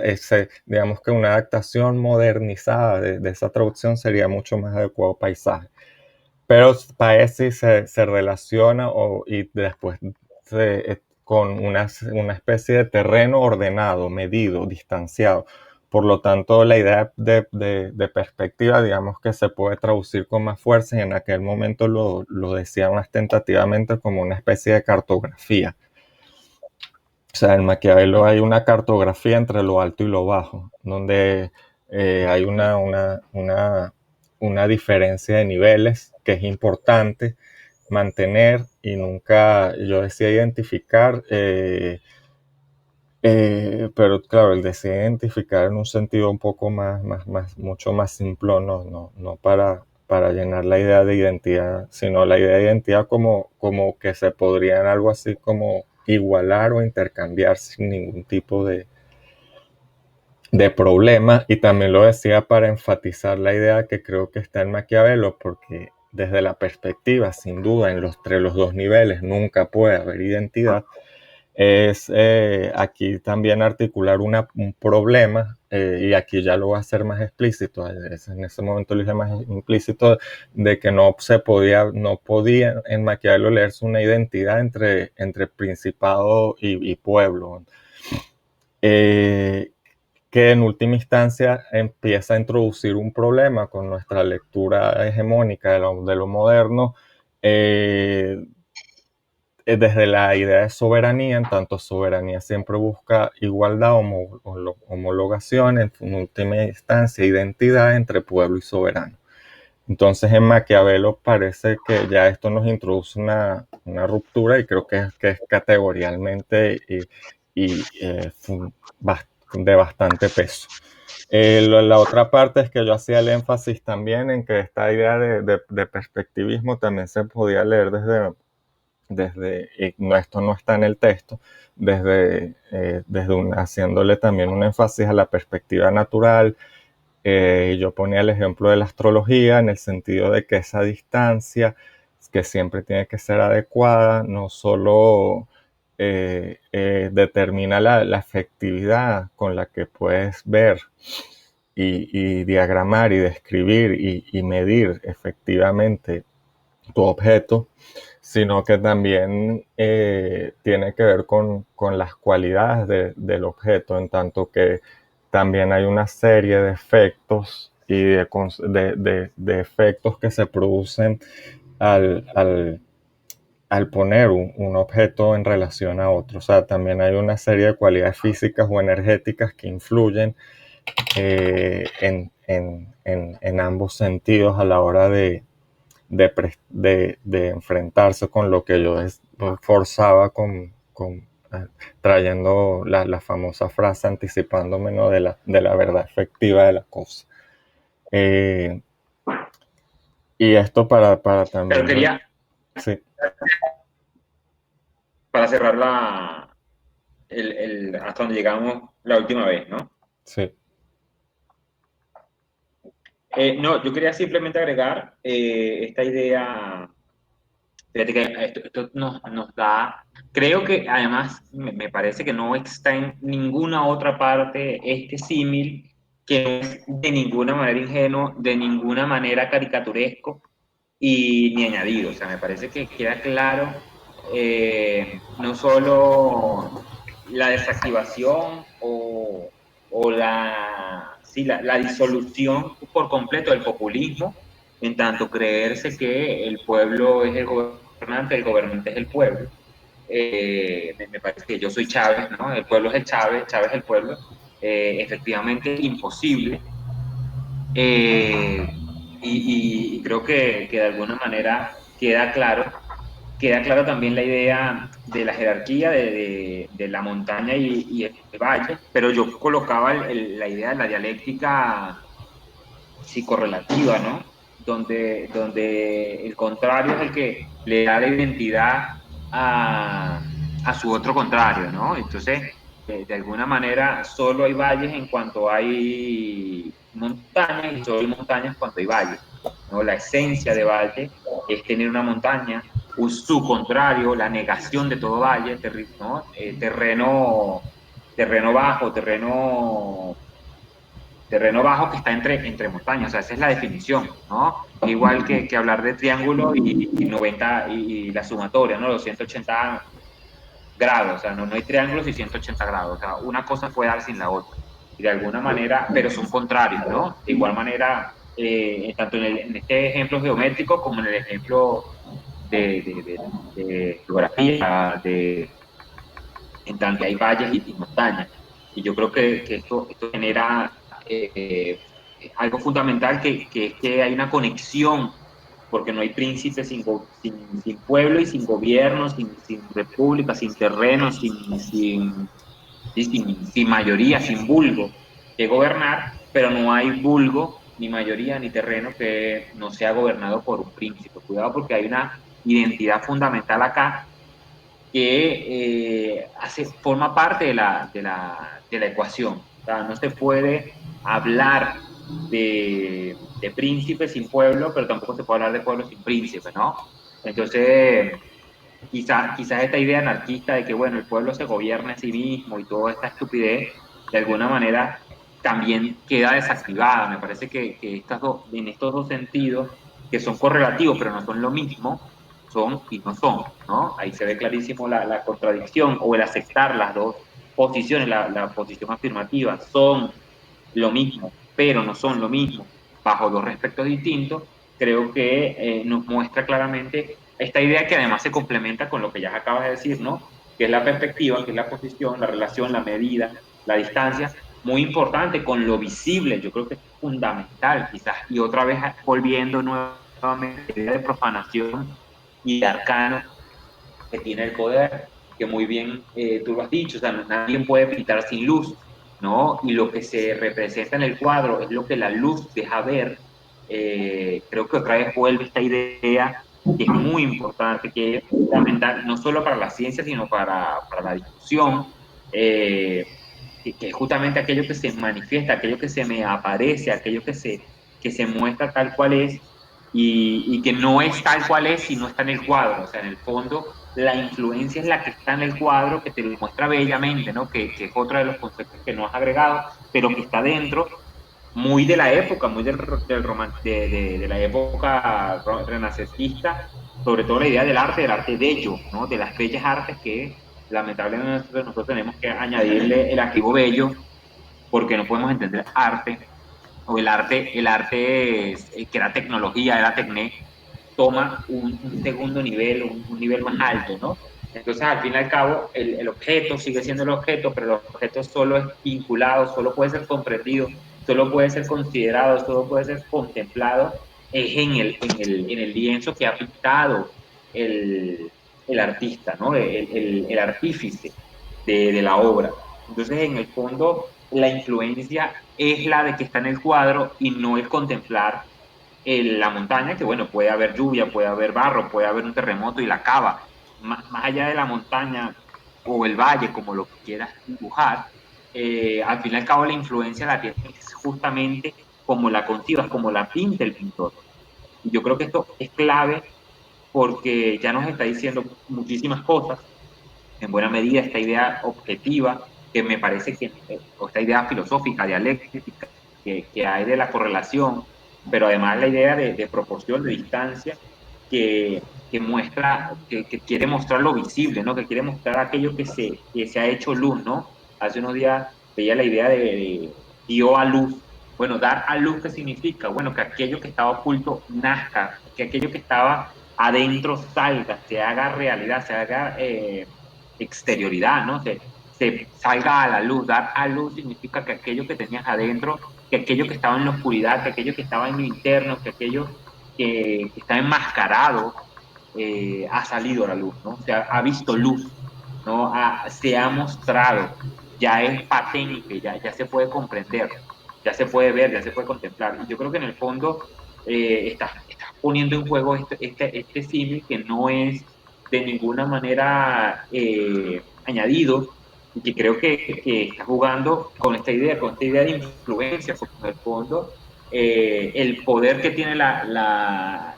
digamos que una adaptación modernizada de esa traducción sería mucho más adecuado paisaje. Pero Paesi se relaciona y después con una especie de terreno ordenado, medido, distanciado. Por lo tanto, la idea de perspectiva, digamos que se puede traducir con más fuerza y en aquel momento lo decían más tentativamente como una especie de cartografía. O sea, en Maquiavelo hay una cartografía entre lo alto y lo bajo, donde hay una diferencia de niveles que es importante mantener y nunca, yo decía identificar, pero claro, el decía identificar en un sentido un poco mucho más simplón, no para llenar la idea de identidad, sino la idea de identidad como que se podrían algo así como igualar o intercambiar sin ningún tipo de problema. Y también lo decía para enfatizar la idea que creo que está en Maquiavelo, porque desde la perspectiva, sin duda, entre los dos niveles nunca puede haber identidad. Es aquí también articular un problema, y aquí ya lo voy a hacer más explícito, en ese momento lo hice más implícito, de que no podía en Maquiavelo leerse una identidad entre principado y pueblo. Eh, que en última instancia empieza a introducir un problema con nuestra lectura hegemónica de lo moderno, eh, desde la idea de soberanía, en tanto soberanía siempre busca igualdad, homologación, en última instancia identidad entre pueblo y soberano. Entonces en Maquiavelo parece que ya esto nos introduce una ruptura y creo que es categorialmente y de bastante peso. La otra parte es que yo hacía el énfasis también en que esta idea de perspectivismo también se podía leer y no, esto no está en el texto, haciéndole también un énfasis a la perspectiva natural. Yo ponía el ejemplo de la astrología en el sentido de que esa distancia, que siempre tiene que ser adecuada, no solo determina la efectividad con la que puedes ver y diagramar y describir y medir efectivamente tu objeto, sino que también tiene que ver con las cualidades del objeto, en tanto que también hay una serie de efectos y de efectos que se producen al, al, al poner un objeto en relación a otro. O sea, también hay una serie de cualidades físicas o energéticas que influyen en ambos sentidos a la hora de enfrentarse con lo que yo forzaba trayendo la famosa frase anticipándome, ¿no? de la verdad efectiva de la cosa. Eh, y esto para Pero también, quería, sí, para cerrar hasta donde llegamos la última vez, ¿no? sí, No, yo quería simplemente agregar esta idea. Fíjate que esto nos da, creo que además me parece que no está en ninguna otra parte este símil que no es de ninguna manera ingenuo, de ninguna manera caricaturesco y ni añadido. O sea, me parece que queda claro no solo la desactivación sí, la disolución por completo del populismo, en tanto creerse que el pueblo es el gobernante es el pueblo. Me parece que yo soy Chávez, ¿no? El pueblo es el Chávez, Chávez es el pueblo. Efectivamente, imposible. Eh, y creo que de alguna manera queda claro también la idea de la jerarquía de la montaña y el valle, pero yo colocaba la idea de la dialéctica psicorrelativa, ¿no? Donde el contrario es el que le da la identidad a, a su otro contrario, ¿no? Entonces, de alguna manera, solo hay valles en cuanto hay montañas y solo hay montañas cuando hay valles, ¿no? La esencia de valle es tener una montaña, su contrario, la negación de todo valle, ¿no? Terreno bajo, terreno bajo que está entre montañas, o sea, esa es la definición, ¿no? Igual que hablar de triángulo y 90 y la sumatoria, ¿no? Los 180 grados, o sea, no hay triángulos y 180 grados, o sea, una cosa puede dar sin la otra, y de alguna manera, pero son contrarios, ¿no? De igual manera, tanto en este ejemplo geométrico como en el ejemplo de geografía, en tanto que hay valles y montañas. Y yo creo que esto genera algo fundamental que es que hay una conexión, porque no hay príncipe sin pueblo y sin gobierno, sin república, sin terreno, sin mayoría, sin vulgo que gobernar, pero no hay vulgo, ni mayoría, ni terreno que no sea gobernado por un príncipe. Cuidado porque hay una identidad fundamental acá que forma parte de la ecuación. O sea, no se puede hablar de príncipe sin pueblo, pero tampoco se puede hablar de pueblo sin príncipe, ¿no? Entonces, quizás esta idea anarquista de que, bueno, el pueblo se gobierna a sí mismo y toda esta estupidez, de alguna manera también queda desactivada. Me parece que en estos dos sentidos, que son correlativos, pero no son lo mismo, son y no son, ¿no? Ahí se ve clarísimo la contradicción o el aceptar las dos posiciones, la posición afirmativa, son lo mismo, pero no son lo mismo, bajo dos respectos distintos, creo que nos muestra claramente esta idea que además se complementa con lo que ya acabas de decir, ¿no? Que es la perspectiva, que es la posición, la relación, la medida, la distancia, muy importante con lo visible, yo creo que es fundamental quizás, y otra vez volviendo nuevamente a la idea de profanación y de arcano que tiene el poder, que muy bien tú lo has dicho, o sea, nadie puede pintar sin luz, ¿no? Y lo que se representa en el cuadro es lo que la luz deja ver. Creo que otra vez vuelve esta idea que es muy importante, que es fundamental no solo para la ciencia, sino para la discusión, que es justamente aquello que se manifiesta, aquello que se me aparece, aquello que se muestra tal cual es y que no es tal cual es si no está en el cuadro. O sea, en el fondo, la influencia es la que está en el cuadro, que te lo muestra bellamente, ¿no? Que es otro de los conceptos que no has agregado, pero que está dentro, muy de la época, muy de la época renacentista, sobre todo la idea del arte bello, ¿no? De las bellas artes que lamentablemente nosotros tenemos que añadirle el activo bello porque no podemos entender arte o el arte que era tecnología, era tecné, toma un segundo nivel, un nivel más alto, ¿no? Entonces, al fin y al cabo, el objeto sigue siendo el objeto, pero el objeto solo es vinculado, solo puede ser comprendido, solo puede ser considerado, solo puede ser contemplado, es en el lienzo que ha pintado el artista, ¿no? El artífice de la obra. Entonces, en el fondo, la influencia es la de que está en el cuadro y no el contemplar la montaña, que bueno, puede haber lluvia, puede haber barro, puede haber un terremoto y la cava. Más allá de la montaña o el valle, como lo quieras dibujar, al fin y al cabo la influencia la tienes justamente como la concibas, como la pinta el pintor. Y yo creo que esto es clave porque ya nos está diciendo muchísimas cosas, en buena medida esta idea objetiva, que me parece que, o esta idea filosófica, dialéctica, que hay de la correlación, pero además la idea de proporción, de distancia, que muestra, que quiere mostrar lo visible, ¿no? Que quiere mostrar aquello que se ha hecho luz, ¿no? Hace unos días veía la idea de dio a luz. Bueno, dar a luz, ¿qué significa? Bueno, que aquello que estaba oculto nazca, que aquello que estaba adentro salga, se haga realidad, se haga exterioridad, ¿no? Se salga a la luz. Dar a luz significa que aquello que tenías adentro, que aquello que estaba en la oscuridad, que aquello que estaba en lo interno, que aquello que está enmascarado, ha salido a la luz, ¿no? O sea, ha visto luz, ¿no? Se ha mostrado, ya es patente, ya se puede comprender, ya se puede ver, ya se puede contemplar. Y yo creo que en el fondo estás poniendo en juego este símil que no es de ninguna manera añadido y que creo que está jugando con esta idea de influencia, porque en el fondo el poder que tiene la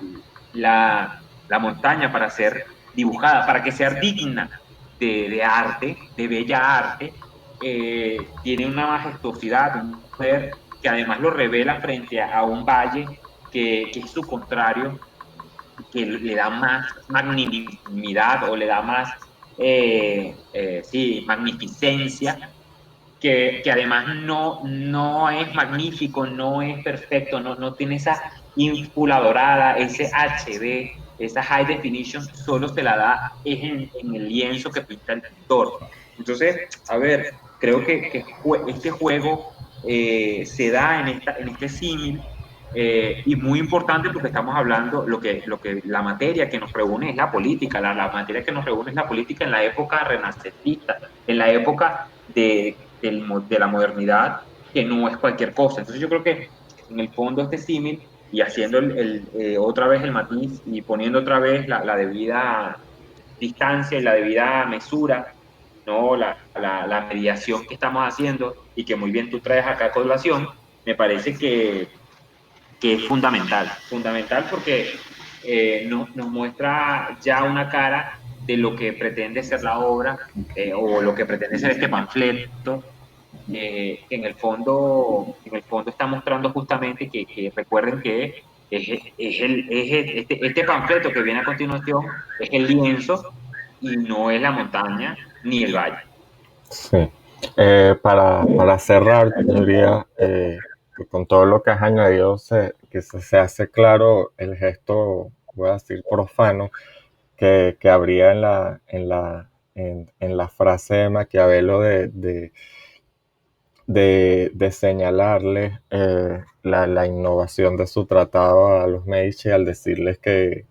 montaña para ser dibujada, para que sea digna de arte, de bella arte, tiene una majestuosidad, un poder que además lo revela frente a un valle que es su contrario, que le da más magnanimidad o le da más, sí, magnificencia, que además no es magnífico, no es perfecto, no tiene esa ínfula dorada, ese HD, esa high definition, solo se la da es en el lienzo que pinta el pintor. Entonces, a ver, creo que este juego se da en este símil y muy importante porque estamos hablando, la materia que nos reúne es la política, la materia que nos reúne es la política en la época renacentista, en la época de la modernidad, que no es cualquier cosa. Entonces yo creo que en el fondo este símil y haciendo otra vez el matiz y poniendo otra vez la debida distancia y la debida mesura, ¿no? La mediación que estamos haciendo y que muy bien tú traes acá a colación, me parece que es fundamental, fundamental porque nos muestra ya una cara de lo que pretende ser la obra o lo que pretende ser este panfleto, que en el fondo está mostrando justamente que recuerden que este panfleto que viene a continuación es el lienzo y no es la montaña ni el valle. Sí. Para cerrar, yo diría que con todo lo que has añadido, se hace claro el gesto, voy a decir, profano, que habría en la frase de Maquiavelo de señalarles la innovación de su tratado a los Medici al decirles que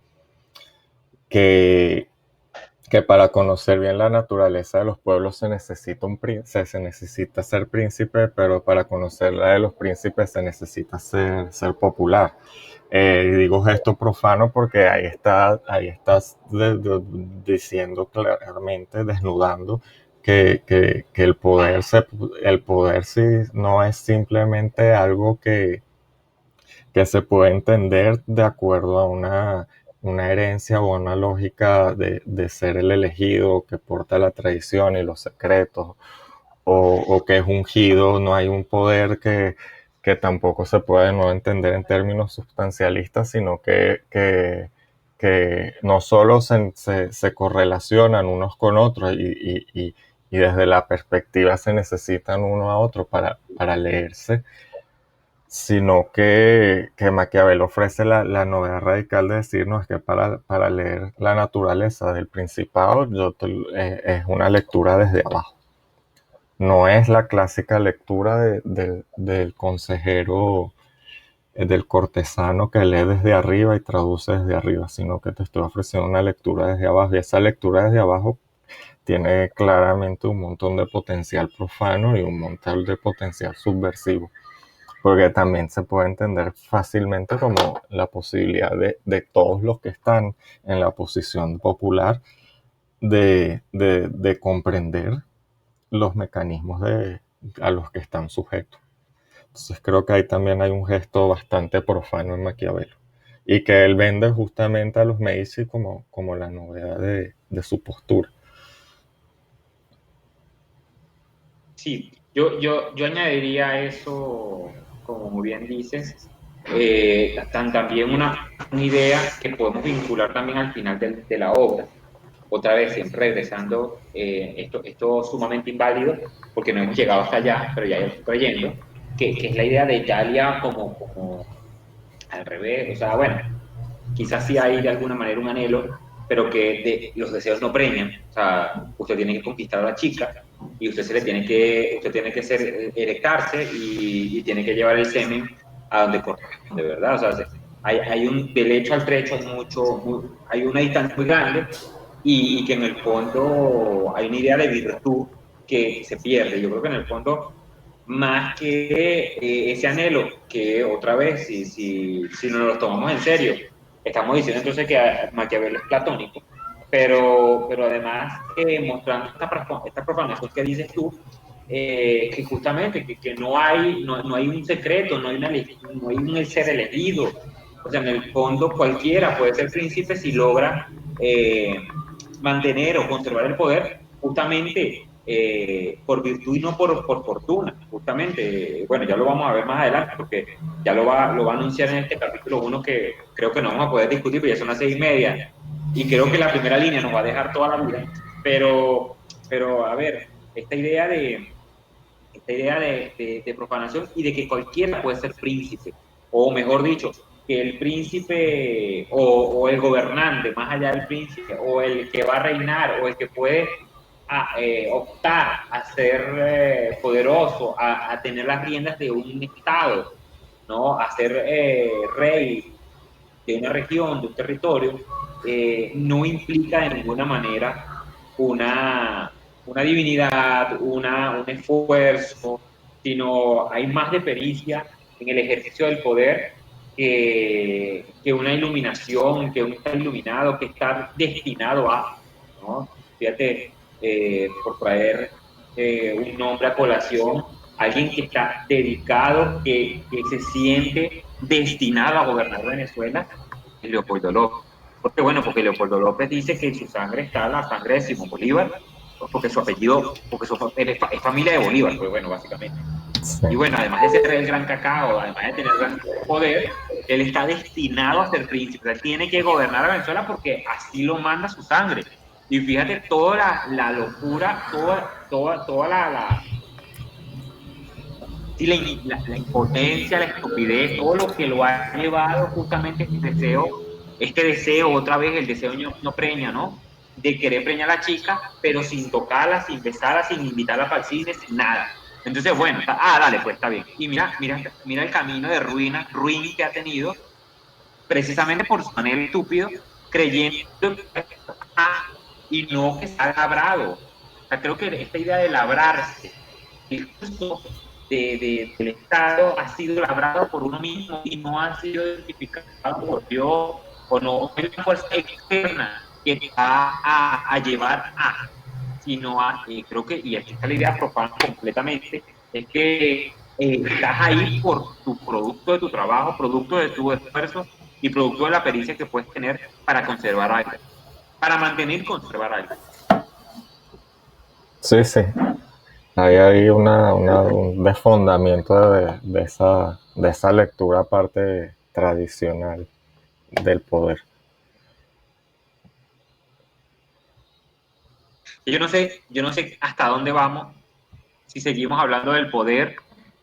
que para conocer bien la naturaleza de los pueblos se necesita se necesita ser príncipe, pero para conocer la de los príncipes se necesita ser popular. Y digo gesto profano porque ahí estás diciendo claramente, desnudando que el poder sí no es simplemente algo que se puede entender de acuerdo a una herencia o una lógica de ser el elegido que porta la tradición y los secretos, o que es ungido. No hay un poder que tampoco se puede no entender en términos sustancialistas, sino que no solo se correlacionan unos con otros y desde la perspectiva se necesitan uno a otro para leerse, sino que Maquiavelo ofrece novedad radical de decirnos que para leer la naturaleza del Principado es una lectura desde abajo. No es la clásica lectura del consejero, del cortesano que lee desde arriba y traduce desde arriba, sino que te estoy ofreciendo una lectura desde abajo. Y esa lectura desde abajo tiene claramente un montón de potencial profano y un montón de potencial subversivo, porque también se puede entender fácilmente como la posibilidad de todos los que están en la posición popular de comprender los mecanismos a los que están sujetos. Entonces creo que ahí también hay un gesto bastante profano en Maquiavelo, y que él vende justamente a los Medici como la novedad de su postura. Sí, yo añadiría a eso, como muy bien dices, también una idea que podemos vincular también al final de la obra. Otra vez, siempre regresando, esto sumamente inválido, porque no hemos llegado hasta allá, pero ya lo estoy trayendo, que es la idea de Italia como al revés. O sea, bueno, quizás sí hay de alguna manera un anhelo, pero que los deseos no premian. O sea, usted tiene que conquistar a la chica y usted tiene que erectarse y tiene que llevar el semen a donde corresponde, ¿verdad? O sea, hay del hecho al trecho hay una distancia muy grande y que en el fondo hay una idea de virtud que se pierde. Yo creo que en el fondo más que ese anhelo, que otra vez, si nos lo tomamos en serio, estamos diciendo entonces que Maquiavelo es platónico, pero además mostrando esta profanación que dices tú, que justamente que no hay un secreto, no hay un ser elegido. O sea, en el fondo cualquiera puede ser príncipe si logra mantener o conservar el poder justamente por virtud y no por fortuna, justamente. Bueno, ya lo vamos a ver más adelante porque ya lo va a anunciar en este capítulo 1 que creo que no vamos a poder discutir, porque ya son las 6:30 y creo que la primera línea nos va a dejar toda la vida. Pero a ver, esta idea de profanación y de que cualquiera puede ser príncipe, o mejor dicho, que el príncipe o el gobernante, más allá del príncipe, o el que va a reinar, o el que puede optar a ser poderoso, a tener las riendas de un estado, ¿no? A ser rey de una región, de un territorio, no implica de ninguna manera una, una divinidad, un esfuerzo, sino hay más de pericia en el ejercicio del poder que una iluminación, que un estar iluminado, que estar destinado a, ¿no? Fíjate, por traer un nombre a colación, alguien que está dedicado, que se siente destinado a gobernar Venezuela, es Leopoldo López. Porque bueno, porque Leopoldo López dice que en su sangre está la sangre de Simón Bolívar, porque su apellido, es familia de Bolívar, pues bueno, básicamente. Sí. Y bueno, además de ser el gran cacao, además de tener gran poder, él está destinado a ser príncipe. Él tiene que gobernar a Venezuela porque así lo manda su sangre. Y fíjate toda la locura, toda sí, la impotencia, la estupidez, todo lo que lo ha llevado justamente este deseo, otra vez el deseo no preña, ¿no? De querer preñar a la chica, pero sin tocarla, sin besarla, sin invitarla para el cine, sin nada. Entonces, bueno, dale, pues está bien. Y mira el camino de ruin que ha tenido, precisamente por su anhelo estúpido, creyendo y no que sea labrado. O sea, creo que esta idea de labrarse, el uso del Estado ha sido labrado por uno mismo y no ha sido identificado por Dios o no hay una fuerza externa que va a llevar a, sino a, creo que, y aquí está la idea profana completamente, es que estás ahí por tu producto de tu trabajo, producto de tu esfuerzo y producto de la pericia que puedes tener para conservar algo, para mantener y conservar algo. Sí, sí. Hay un desfondamiento de esa lectura parte tradicional del poder. Yo no sé hasta dónde vamos si seguimos hablando del poder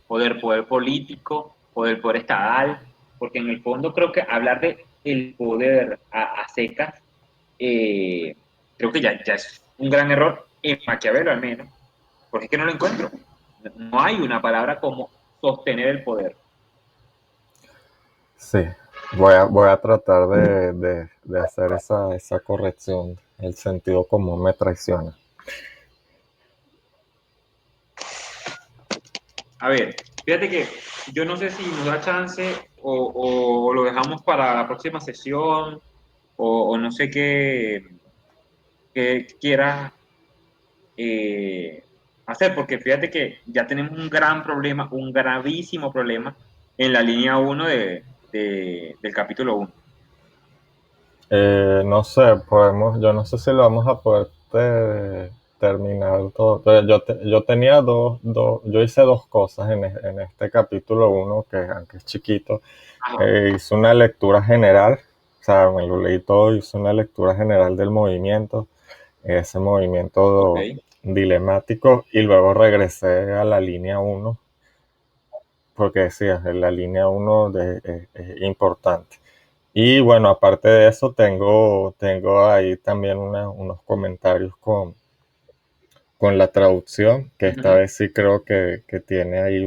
o del poder político o del poder estatal, porque en el fondo creo que hablar de el poder a secas, eh, creo que ya es un gran error en Maquiavelo al menos, porque es que no lo encuentro. No hay una palabra como sostener el poder. Sí, voy a tratar de hacer esa corrección. El sentido común me traiciona. A ver, fíjate que yo no sé si nos da chance o lo dejamos para la próxima sesión o no sé qué quieras hacer, porque fíjate que ya tenemos un gran problema, un gravísimo problema en la línea uno del capítulo uno. No sé, yo no sé si lo vamos a poder terminar todo. Pero yo tenía yo hice dos cosas en este capítulo uno, que aunque es chiquito, hice una lectura general, o sea, me lo leí todo, hice una lectura general del movimiento, ese Ok, movimiento dilemático, y luego regresé a la línea uno porque sí, la línea uno es importante. Y bueno, aparte de eso, tengo ahí también unos comentarios con la traducción, que esta uh-huh. vez sí creo que tiene ahí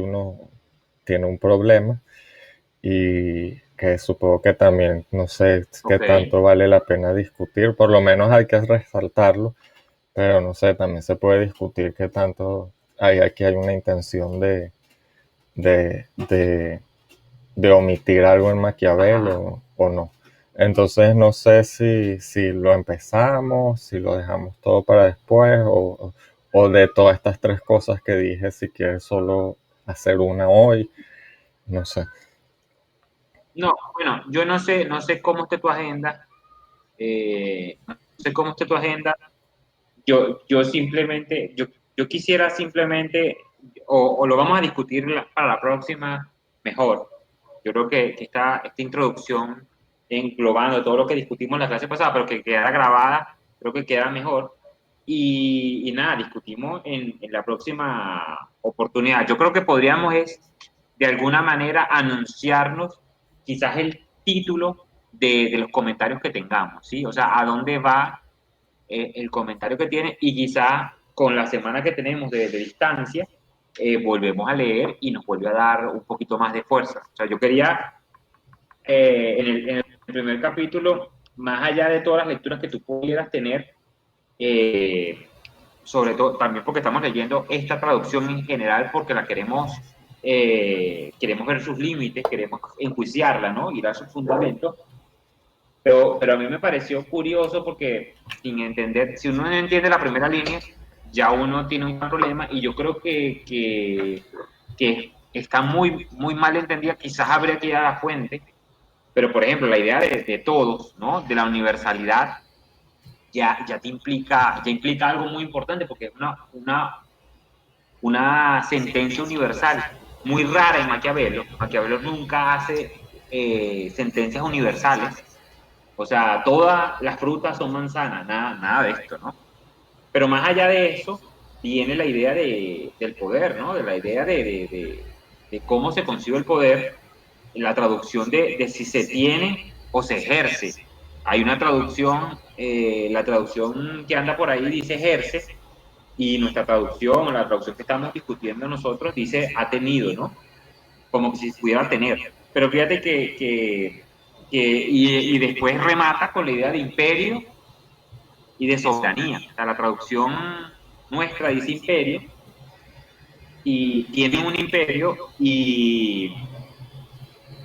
tiene un problema y que supongo que también no sé qué Ok. tanto vale la pena discutir, por lo menos hay que resaltarlo, pero no sé, también se puede discutir qué tanto aquí hay una intención de, de, de omitir algo en Maquiavelo Ajá. o no. Entonces no sé si lo empezamos, si lo dejamos todo para después o de todas estas tres cosas que dije, si quieres solo hacer una hoy, no sé. No, bueno, yo no sé cómo esté tu agenda, no sé cómo esté tu agenda. Yo simplemente, yo quisiera simplemente, o lo vamos a discutir para la próxima mejor. Yo creo que esta introducción englobando todo lo que discutimos en la clase pasada, pero que quedara grabada, creo que queda mejor. Y nada, discutimos en la próxima oportunidad. Yo creo que podríamos es, de alguna manera, anunciarnos quizás el título de los comentarios que tengamos, ¿sí? O sea, a dónde va el comentario que tiene y quizá con la semana que tenemos de distancia, volvemos a leer y nos vuelve a dar un poquito más de fuerza. O sea, yo quería, en el primer capítulo, más allá de todas las lecturas que tú pudieras tener, eh, sobre todo también porque estamos leyendo esta traducción en general porque la queremos ver sus límites, queremos enjuiciarla, ¿no? Ir a sus fundamentos, pero a mí me pareció curioso porque sin entender, si uno no entiende la primera línea, ya uno tiene un problema y yo creo que está muy mal entendida, quizás habría que ir a la fuente, pero por ejemplo, la idea de todos, ¿no? De la universalidad, ya implica algo muy importante porque es una sentencia universal muy rara en Maquiavelo. Maquiavelo nunca hace sentencias universales, o sea, todas las frutas son manzanas, nada de esto, ¿no? Pero más allá de eso, viene la idea del poder, ¿no? De la idea de cómo se concibe el poder, la traducción de si se tiene o se ejerce. Hay una traducción, la traducción que anda por ahí dice ejerce, y nuestra traducción, o la traducción que estamos discutiendo nosotros, dice ha tenido, ¿no? Como que si pudiera tener. Pero fíjate y después remata con la idea de imperio y de soberanía. O sea, la traducción nuestra dice imperio, y tiene un imperio, y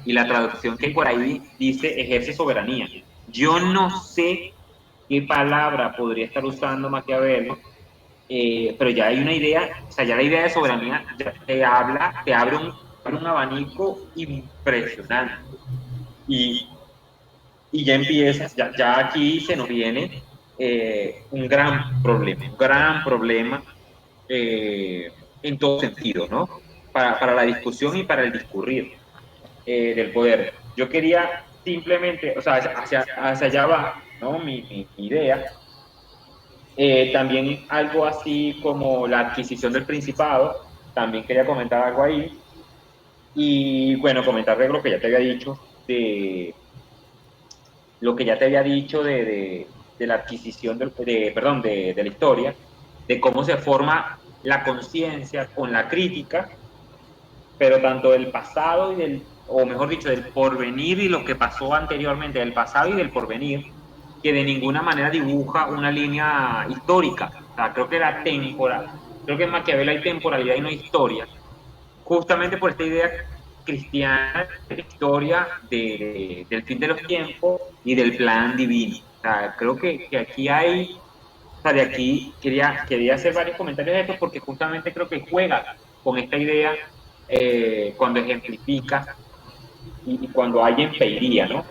la traducción que hay por ahí dice ejerce soberanía. Yo no sé qué palabra podría estar usando Maquiavelo, pero ya hay una idea, o sea, ya la idea de soberanía ya te abre un abanico impresionante. Y ya empieza, ya aquí se nos viene un gran problema en todo sentido, ¿no? Para la discusión y para el discurrir del poder. Yo quería simplemente, o sea, hacia allá va, ¿no? Mi idea. También algo así como la adquisición del Principado, también quería comentar algo ahí. Y bueno, comentar de lo que ya te había dicho, de lo que ya te había dicho de la adquisición perdón, de la historia, de cómo se forma la conciencia con la crítica, pero tanto del pasado o mejor dicho, del porvenir y lo que pasó anteriormente, del pasado y del porvenir, que de ninguna manera dibuja una línea histórica. O sea, creo que en Maquiavelo hay temporalidad y no historia, justamente por esta idea cristiana de la historia del fin de los tiempos y del plan divino. O sea, creo que aquí hay, o sea, de aquí quería hacer varios comentarios de esto porque justamente creo que juega con esta idea cuando ejemplifica y cuando hay empeiría, ¿no?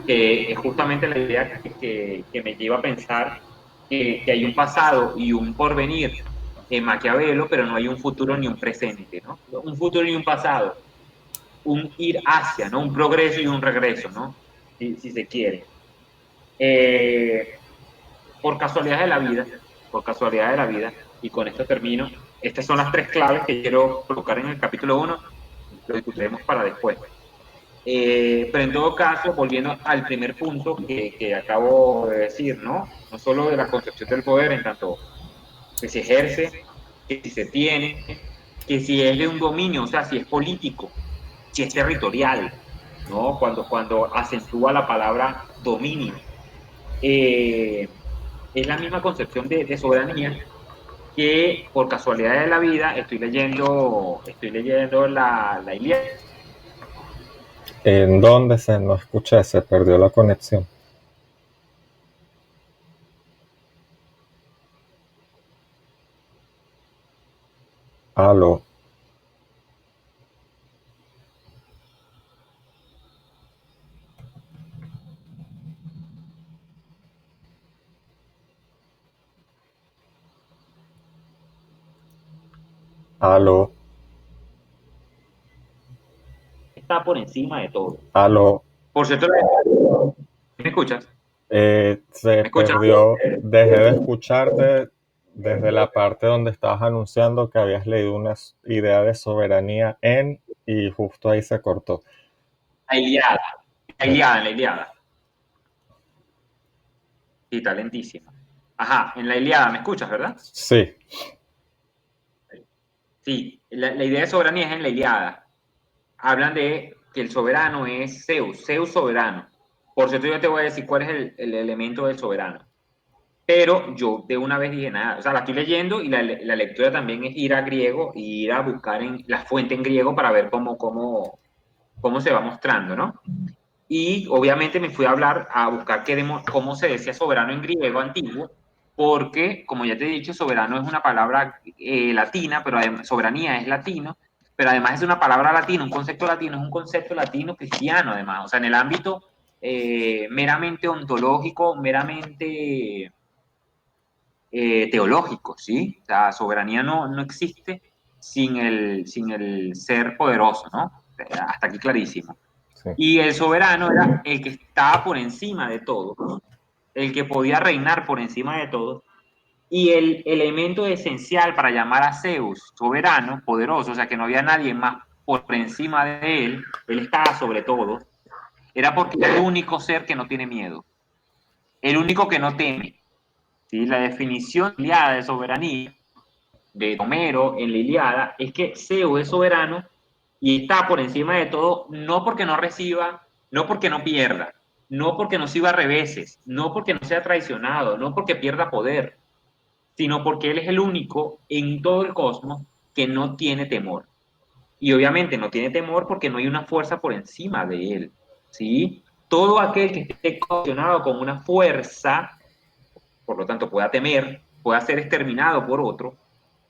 Que es justamente la idea que me lleva a pensar que hay un pasado y un porvenir en Maquiavelo, pero no hay un futuro ni un presente, ¿no? Un futuro y un pasado, un ir hacia, ¿no? Un progreso y un regreso, ¿no? Si se quiere. Eh, por casualidad de la vida, por casualidad de la vida, y con esto termino, estas son las tres claves que quiero colocar en el capítulo 1, lo discutiremos para después. Pero en todo caso, volviendo al primer punto que acabo de decir, ¿no? No solo de la concepción del poder en tanto que se ejerce, que si se tiene, que si es de un dominio, o sea, si es político, si es territorial, ¿no? Cuando acentúa la palabra dominio. Eh, es la misma concepción de soberanía que por casualidad de la vida estoy leyendo la Ilíada. ¿En dónde se no escuché? Se perdió la conexión. Aló, aló, Está por encima de todo. aló. Por cierto, ¿me escuchas? Se ¿Me escuchas? perdió, dejé de escucharte desde la parte donde estabas anunciando que habías leído una idea de soberanía y justo ahí se cortó. La Ilíada, Eh, la Ilíada. Sí, talentísima. Ajá, en la Ilíada, ¿me escuchas, verdad? Sí, Sí, la idea de soberanía es en la Ilíada. Hablan de que el soberano es Zeus, Zeus soberano. Por cierto, yo te voy a decir cuál es el elemento del soberano. Pero yo de una vez dije nada, o sea, la estoy leyendo y la lectura también es ir a griego y ir a buscar en la fuente en griego para ver cómo se va mostrando, ¿no? Y obviamente me fui a hablar, a buscar cómo se decía soberano en griego antiguo, porque, como ya te he dicho, soberano es una palabra latina, pero además, soberanía es latino, pero además es una palabra latina, un concepto latino, es un concepto latino cristiano, además. O sea, en el ámbito meramente ontológico, meramente teológico, ¿sí? O sea, soberanía no existe sin el ser poderoso, ¿no? Hasta aquí clarísimo. sí. Y el soberano era el que estaba por encima de todo, ¿no? El que podía reinar por encima de todo. Y el elemento esencial para llamar a Zeus soberano, poderoso, o sea que no había nadie más por encima de él estaba sobre todo, era porque era el único ser que no tiene miedo, el único que no teme. ¿Sí? La definición de soberanía de Homero en la Iliada es que Zeus es soberano y está por encima de todo, no porque no reciba, no porque no pierda, no porque no sirva a reveses, no porque no sea traicionado, no porque pierda poder, sino porque él es el único en todo el cosmos que no tiene temor. Y obviamente no tiene temor porque no hay una fuerza por encima de él, ¿sí? Todo aquel que esté condicionado con una fuerza, por lo tanto pueda temer, pueda ser exterminado por otro,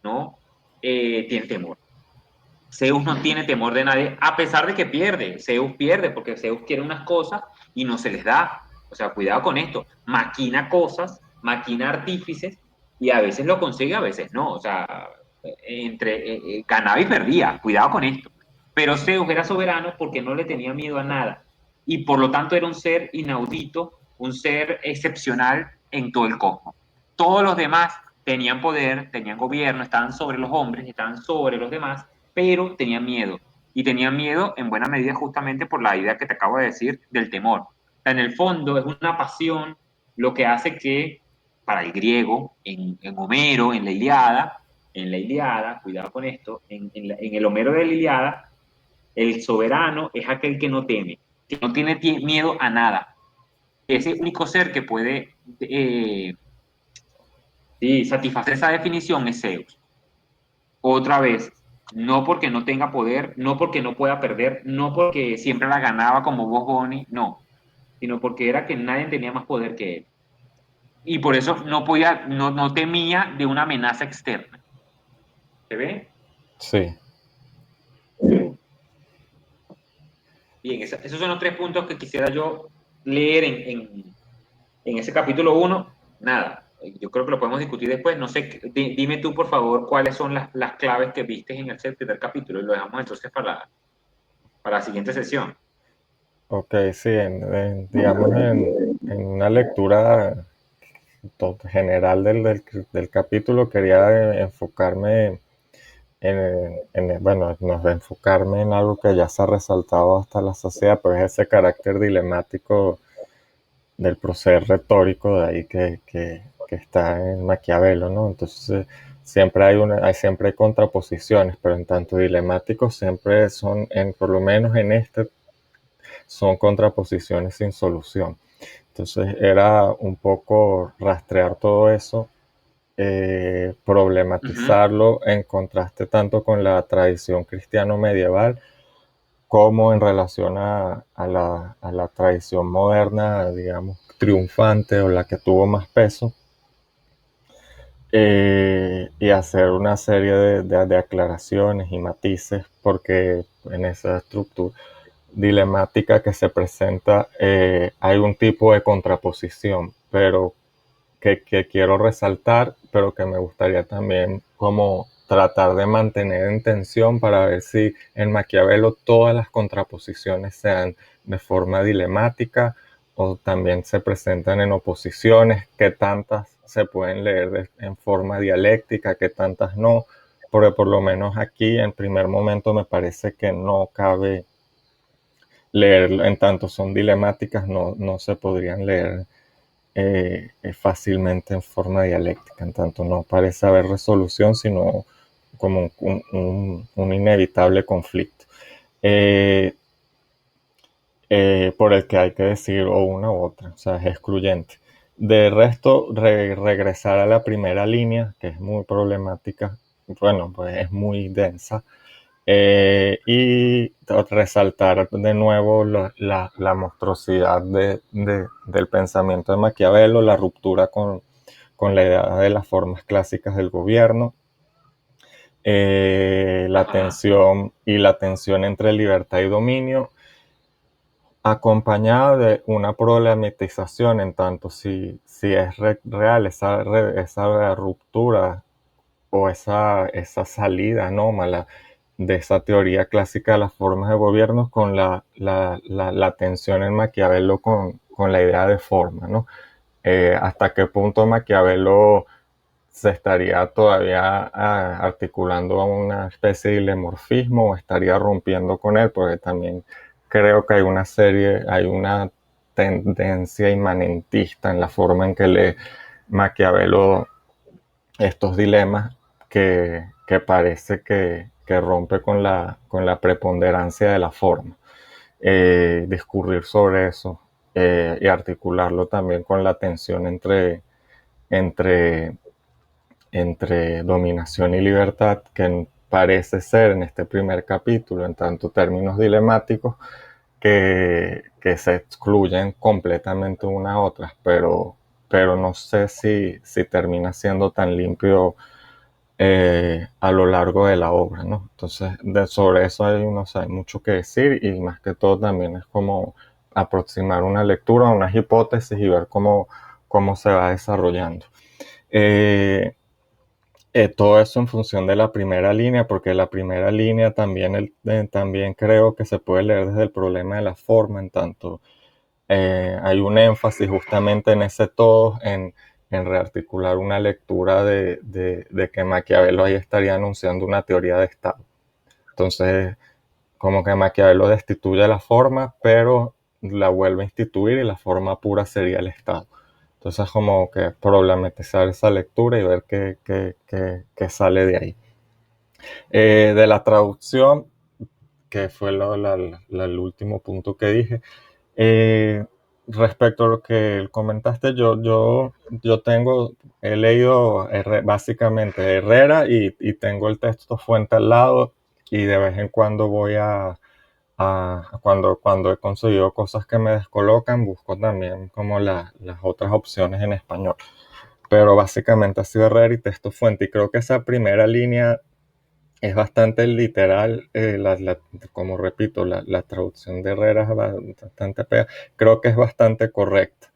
¿no? Tiene temor. Zeus no tiene temor de nadie, a pesar de que pierde. Zeus pierde porque Zeus quiere unas cosas y no se les da. O sea, cuidado con esto. Maquina cosas, maquina artífices y a veces lo consigue, a veces no. O sea, ganaba y perdía. Cuidado con esto. Pero Zeus era soberano porque no le tenía miedo a nada y por lo tanto era un ser inaudito, un ser excepcional en todo el cosmos. Todos los demás tenían poder, tenían gobierno, estaban sobre los hombres, estaban sobre los demás, pero tenían miedo. Y tenían miedo en buena medida justamente por la idea que te acabo de decir del temor. O sea, en el fondo es una pasión lo que hace que, para el griego, en Homero, en la Iliada, cuidado con esto, en el Homero de la Iliada, el soberano es aquel que no teme, que no tiene miedo a nada. Ese único ser que puede sí, satisfacer esa definición es Zeus. Otra vez, no porque no tenga poder, no porque no pueda perder, no porque siempre la ganaba como Bob Bunny, no, sino porque era que nadie tenía más poder que él. Y por eso no podía, no temía de una amenaza externa. ¿Se ve? Sí, Bien, esos son los tres puntos que quisiera yo leer en ese capítulo uno. Nada, yo creo que lo podemos discutir después. No sé, dime tú, por favor, cuáles son las claves que viste en ese primer capítulo y lo dejamos entonces para la siguiente sesión. ok, sí, digamos en una lectura general del capítulo quería enfocarme bueno, no de enfocarme en algo que ya se ha resaltado hasta la sociedad, pero es ese carácter dilemático del proceder retórico de ahí que está en Maquiavelo, ¿no? Entonces siempre siempre hay contraposiciones, pero en tanto dilemáticos siempre son, por lo menos en este, son contraposiciones sin solución. Entonces era un poco rastrear todo eso, Ujú. problematizarlo en contraste tanto con la tradición cristiano medieval como en relación a la tradición moderna, digamos, triunfante o la que tuvo más peso, y hacer una serie de aclaraciones y matices, porque en esa estructura dilemática que se presenta hay un tipo de contraposición, pero que quiero resaltar, pero que me gustaría también como tratar de mantener en tensión para ver si en Maquiavelo todas las contraposiciones sean de forma dilemática o también se presentan en oposiciones, que tantas se pueden leer en forma dialéctica, que tantas no, porque por lo menos aquí en primer momento me parece que no cabe leer, en tanto son dilemáticas, no se podrían leer fácilmente en forma dialéctica, en tanto no parece haber resolución, sino como un inevitable conflicto, eh, por el que hay que decir o una u otra, o sea, es excluyente. De resto, regresar a la primera línea, que es muy problemática, bueno, pues es muy densa, y resaltar de nuevo la monstruosidad del pensamiento de Maquiavelo, la ruptura con la idea de las formas clásicas del gobierno, Ajá. la tensión entre libertad y dominio, acompañada de una problematización en tanto si es real esa ruptura o esa salida anómala de esa teoría clásica de las formas de gobierno con la tensión en Maquiavelo con la idea de forma, ¿no? Hasta qué punto Maquiavelo se estaría todavía articulando a una especie de dilemorfismo o estaría rompiendo con él, porque también creo que hay una tendencia inmanentista en la forma en que lee Maquiavelo estos dilemas que parece que rompe con la preponderancia de la forma. Discurrir sobre eso y articularlo también con la tensión entre, entre dominación y libertad, que parece ser en este primer capítulo, en tanto términos dilemáticos, que se excluyen completamente una a otras, pero no sé si termina siendo tan limpio a lo largo de la obra, ¿no? Entonces, sobre eso hay, no sé, hay mucho que decir y más que todo también es como aproximar una lectura, unas hipótesis y ver cómo se va desarrollando. Eh, todo eso en función de la primera línea, porque la primera línea también, también creo que se puede leer desde el problema de la forma, en tanto hay un énfasis justamente en ese todo, en rearticular una lectura de que Maquiavelo ahí estaría anunciando una teoría de Estado. Entonces, como que Maquiavelo destituye la forma, pero la vuelve a instituir y la forma pura sería el Estado. Entonces, como que problematizar esa lectura y ver qué sale de ahí. De la traducción, que fue el último punto que dije, eh, respecto a lo que comentaste, yo he leído básicamente Herrera y tengo el texto fuente al lado y de vez en cuando voy cuando he conseguido cosas que me descolocan, busco también como las otras opciones en español. Pero básicamente ha sido Herrera y texto fuente. Y creo que esa primera línea es bastante literal, como repito, la traducción de Herrera es bastante pega. Creo que es bastante correcta.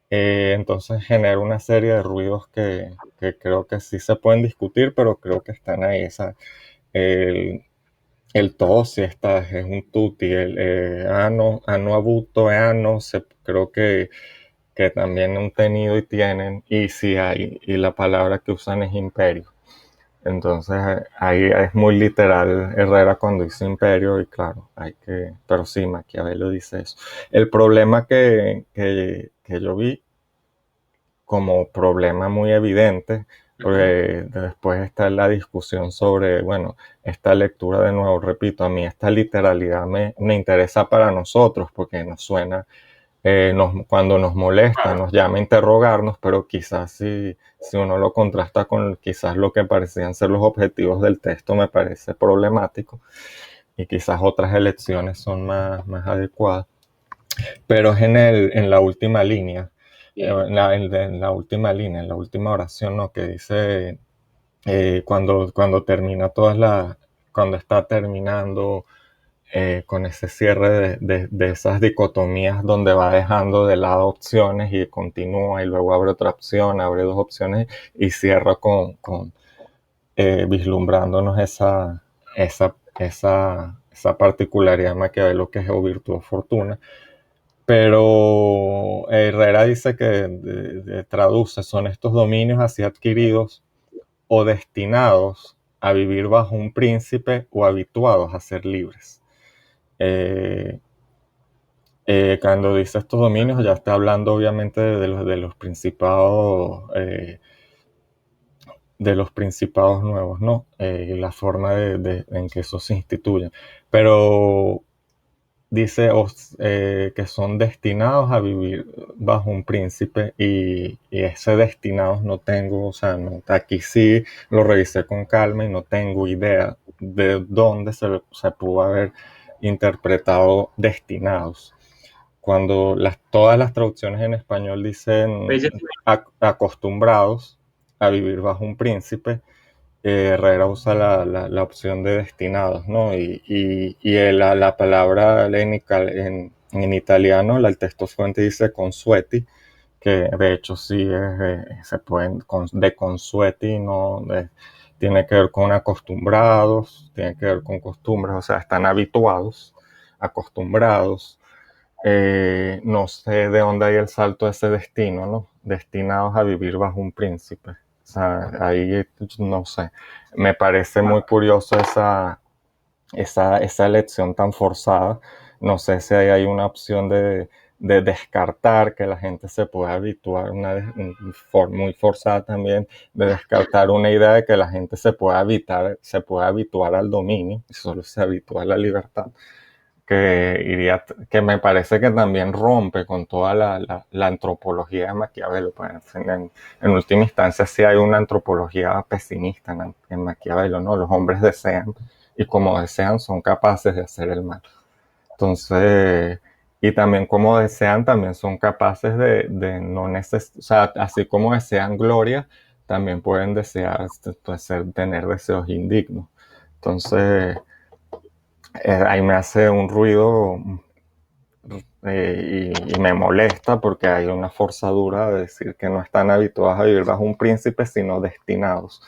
Entonces genera una serie de ruidos que creo que sí se pueden discutir, pero creo que están ahí. El, el todo sí está, es un tutti, el ano abuto, ano, creo que también han tenido y tienen, y sí hay, y la palabra que usan es imperio. Entonces ahí es muy literal Herrera cuando dice imperio y claro, pero sí, Maquiavelo dice eso. El problema que yo vi como problema muy evidente, porque después está la discusión sobre, bueno, esta lectura de nuevo, repito, a mí esta literalidad me interesa para nosotros porque nos suena cuando nos molesta, nos llama a interrogarnos, pero quizás si uno lo contrasta con quizás lo que parecían ser los objetivos del texto, me parece problemático y quizás otras elecciones son más adecuadas. Pero es en la última línea, en la última línea, en la última oración, ¿no? Que dice cuando termina cuando está terminando con ese cierre de esas dicotomías donde va dejando de lado opciones y continúa y luego abre otra opción, abre dos opciones y cierra vislumbrándonos esa particularidad de Maquiavelo que es o virtud o fortuna. Pero Herrera dice que traduce, son estos dominios así adquiridos o destinados a vivir bajo un príncipe o habituados a ser libres. Eh, cuando dice estos dominios ya está hablando obviamente de los principados nuevos, ¿no? La forma en que eso se instituye. Pero dice que son destinados a vivir bajo un príncipe y ese destinados no tengo, o sea, aquí sí lo revisé con calma y no tengo idea de dónde se pudo haber interpretado destinados. Cuando todas las traducciones en español dicen acostumbrados a vivir bajo un príncipe, Herrera usa la opción de destinados, ¿no? Y la palabra en italiano, el texto fuente dice consueti, que de hecho sí se pueden, de consueti, ¿no? Tiene que ver con acostumbrados, tiene que ver con costumbres, o sea, están habituados, acostumbrados. No sé de dónde hay el salto a ese destino, ¿no? Destinados a vivir bajo un príncipe. O sea, ahí no sé. Me parece muy curioso esa elección tan forzada. No sé si hay una opción de descartar que la gente se pueda habituar, muy forzada también, de descartar una idea de que la gente se pueda habituar al dominio y solo se habitúa a la libertad. que me parece que también rompe con toda la antropología de Maquiavelo. Pues, en última instancia, sí hay una antropología pesimista en Maquiavelo, ¿no? Los hombres desean y como desean son capaces de hacer el mal. Entonces, y también como desean, también son capaces de no necesitar, o sea, así como desean gloria, también pueden desear, pues, tener deseos indignos. Entonces, ahí me hace un ruido y me molesta porque hay una forzadura de decir que no están habituados a vivir bajo un príncipe, sino destinados.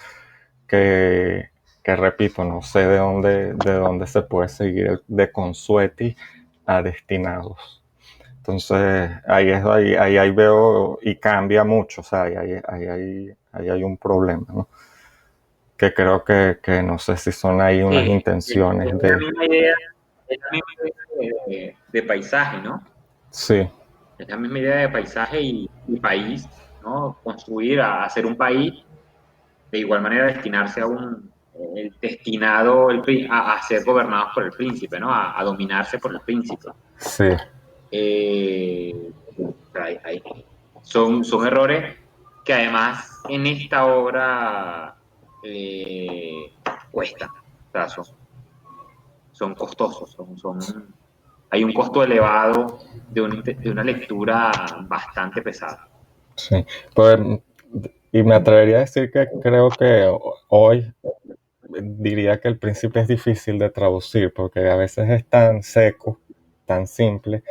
Que repito, no sé de dónde se puede seguir de Consuetti a destinados. Entonces, ahí veo y cambia mucho, o sea, ahí hay un problema, ¿no? Que creo que no sé si son ahí unas Sí, intenciones es la de... misma idea, es la misma idea de paisaje, ¿no? Sí, Es la misma idea de paisaje y país, ¿no? Construir, hacer un país, de igual manera destinarse a el destinado a ser gobernados por el príncipe, ¿no? A dominarse por el príncipe. sí, O sea, son errores que además en esta obra cuestan, o sea, son costosos, hay un costo elevado de una lectura bastante pesada. sí. Pues, y me atrevería a decir que creo que hoy diría que el príncipe es difícil de traducir porque a veces es tan seco, tan simple,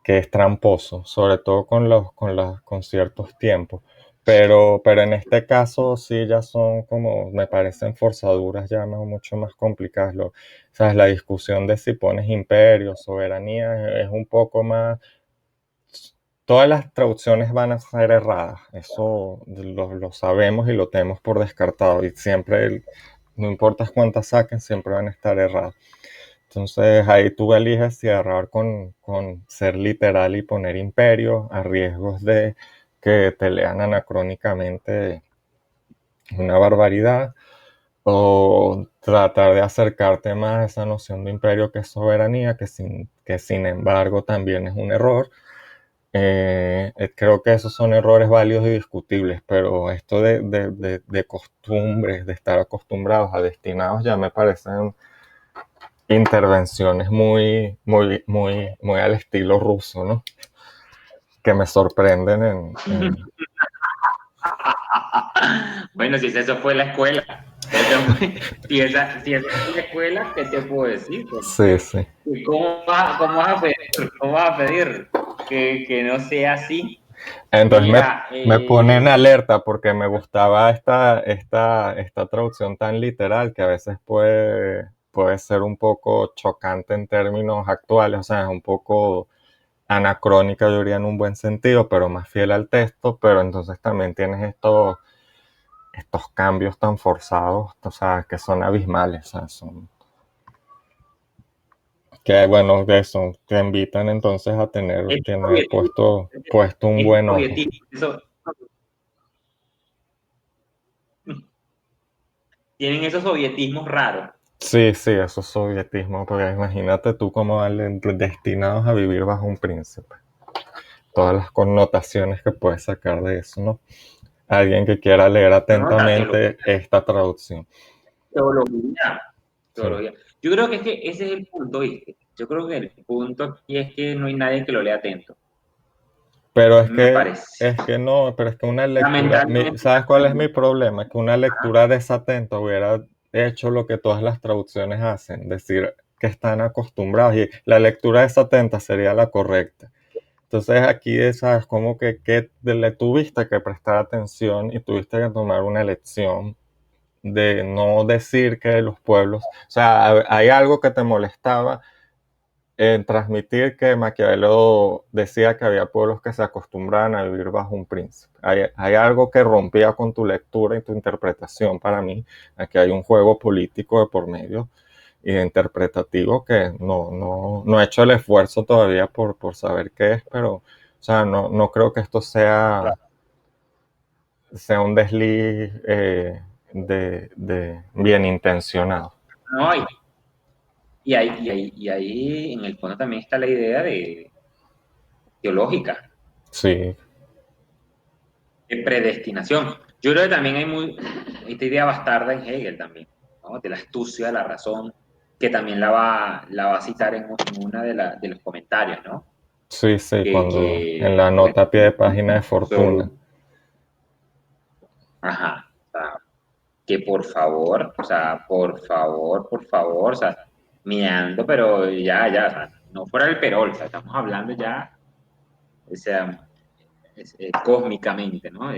que es tramposo, sobre todo con ciertos tiempos. Pero en este caso sí ya son como, me parecen forzaduras ya mucho más complicadas. ¿Sabes? La discusión de si pones imperio, soberanía, es un poco más... Todas las traducciones van a ser erradas, eso lo sabemos y lo tenemos por descartado y siempre, no importa cuántas saquen, siempre van a estar erradas. Entonces ahí tú eliges si agarrar con ser literal y poner imperio a riesgos de que te lean anacrónicamente una barbaridad o tratar de acercarte más a esa noción de imperio que es soberanía, que sin embargo también es un error. Creo que esos son errores válidos y discutibles, pero esto de costumbres, de estar acostumbrados a destinados, ya me parecen intervenciones muy, muy, muy, muy al estilo ruso, ¿no? Que me sorprenden Bueno, si eso fue la escuela, si esa fue la escuela, ¿qué te puedo decir? Sí, sí. Cómo vas a pedir que no sea así? Entonces Mira, me pone en alerta porque me gustaba esta traducción tan literal que a veces puede ser un poco chocante en términos actuales, o sea, es un poco anacrónica, yo diría en un buen sentido, pero más fiel al texto, pero entonces también tienes estos cambios tan forzados, o sea, que son abismales, o sea, que bueno, de eso te invitan entonces a tener, es tener sovietismo, puesto un es buen ojo. sovietismo, tienen esos sovietismos raros. Sí, sí, eso es sovietismo, porque imagínate tú cómo destinados a vivir bajo un príncipe. Todas las connotaciones que puedes sacar de eso, ¿no? Alguien que quiera leer No, o sea, atentamente esta traducción. teología, Sí. teología. Yo creo que es que ese es el punto, ¿viste? Yo creo que el punto aquí es que no hay nadie que lo lea atento. Pero A mí me parece. es que no, pero es que una lectura, Lamentablemente, ¿sabes cuál es mi problema? Que una lectura desatenta hubiera hecho lo que todas las traducciones hacen, decir que están acostumbrados y la lectura desatenta sería la correcta. Entonces aquí sabes como que le tuviste que prestar atención y tuviste que tomar una elección de no decir que los pueblos, o sea, hay algo que te molestaba en transmitir que Maquiavelo decía que había pueblos que se acostumbraban a vivir bajo un príncipe. Hay algo que rompía con tu lectura y tu interpretación para mí. Aquí hay un juego político de por medio y de interpretativo que no he hecho el esfuerzo todavía por saber qué es, pero o sea, no creo que esto sea un desliz de bien intencionado. no hay. y ahí en el fondo también está la idea de teológica, Sí, de predestinación. Yo creo que también hay esta idea bastarda en Hegel también, ¿no? De la astucia de la razón, que también la va a citar en una de los comentarios, ¿no? sí, sí, cuando en la Bueno, nota a pie de página de Fortuna. ajá, o sea, que por favor, o sea, por favor, o sea, mirando, pero ya, o sea, no fuera el perol, o sea, estamos hablando ya, o sea, cósmicamente, ¿no?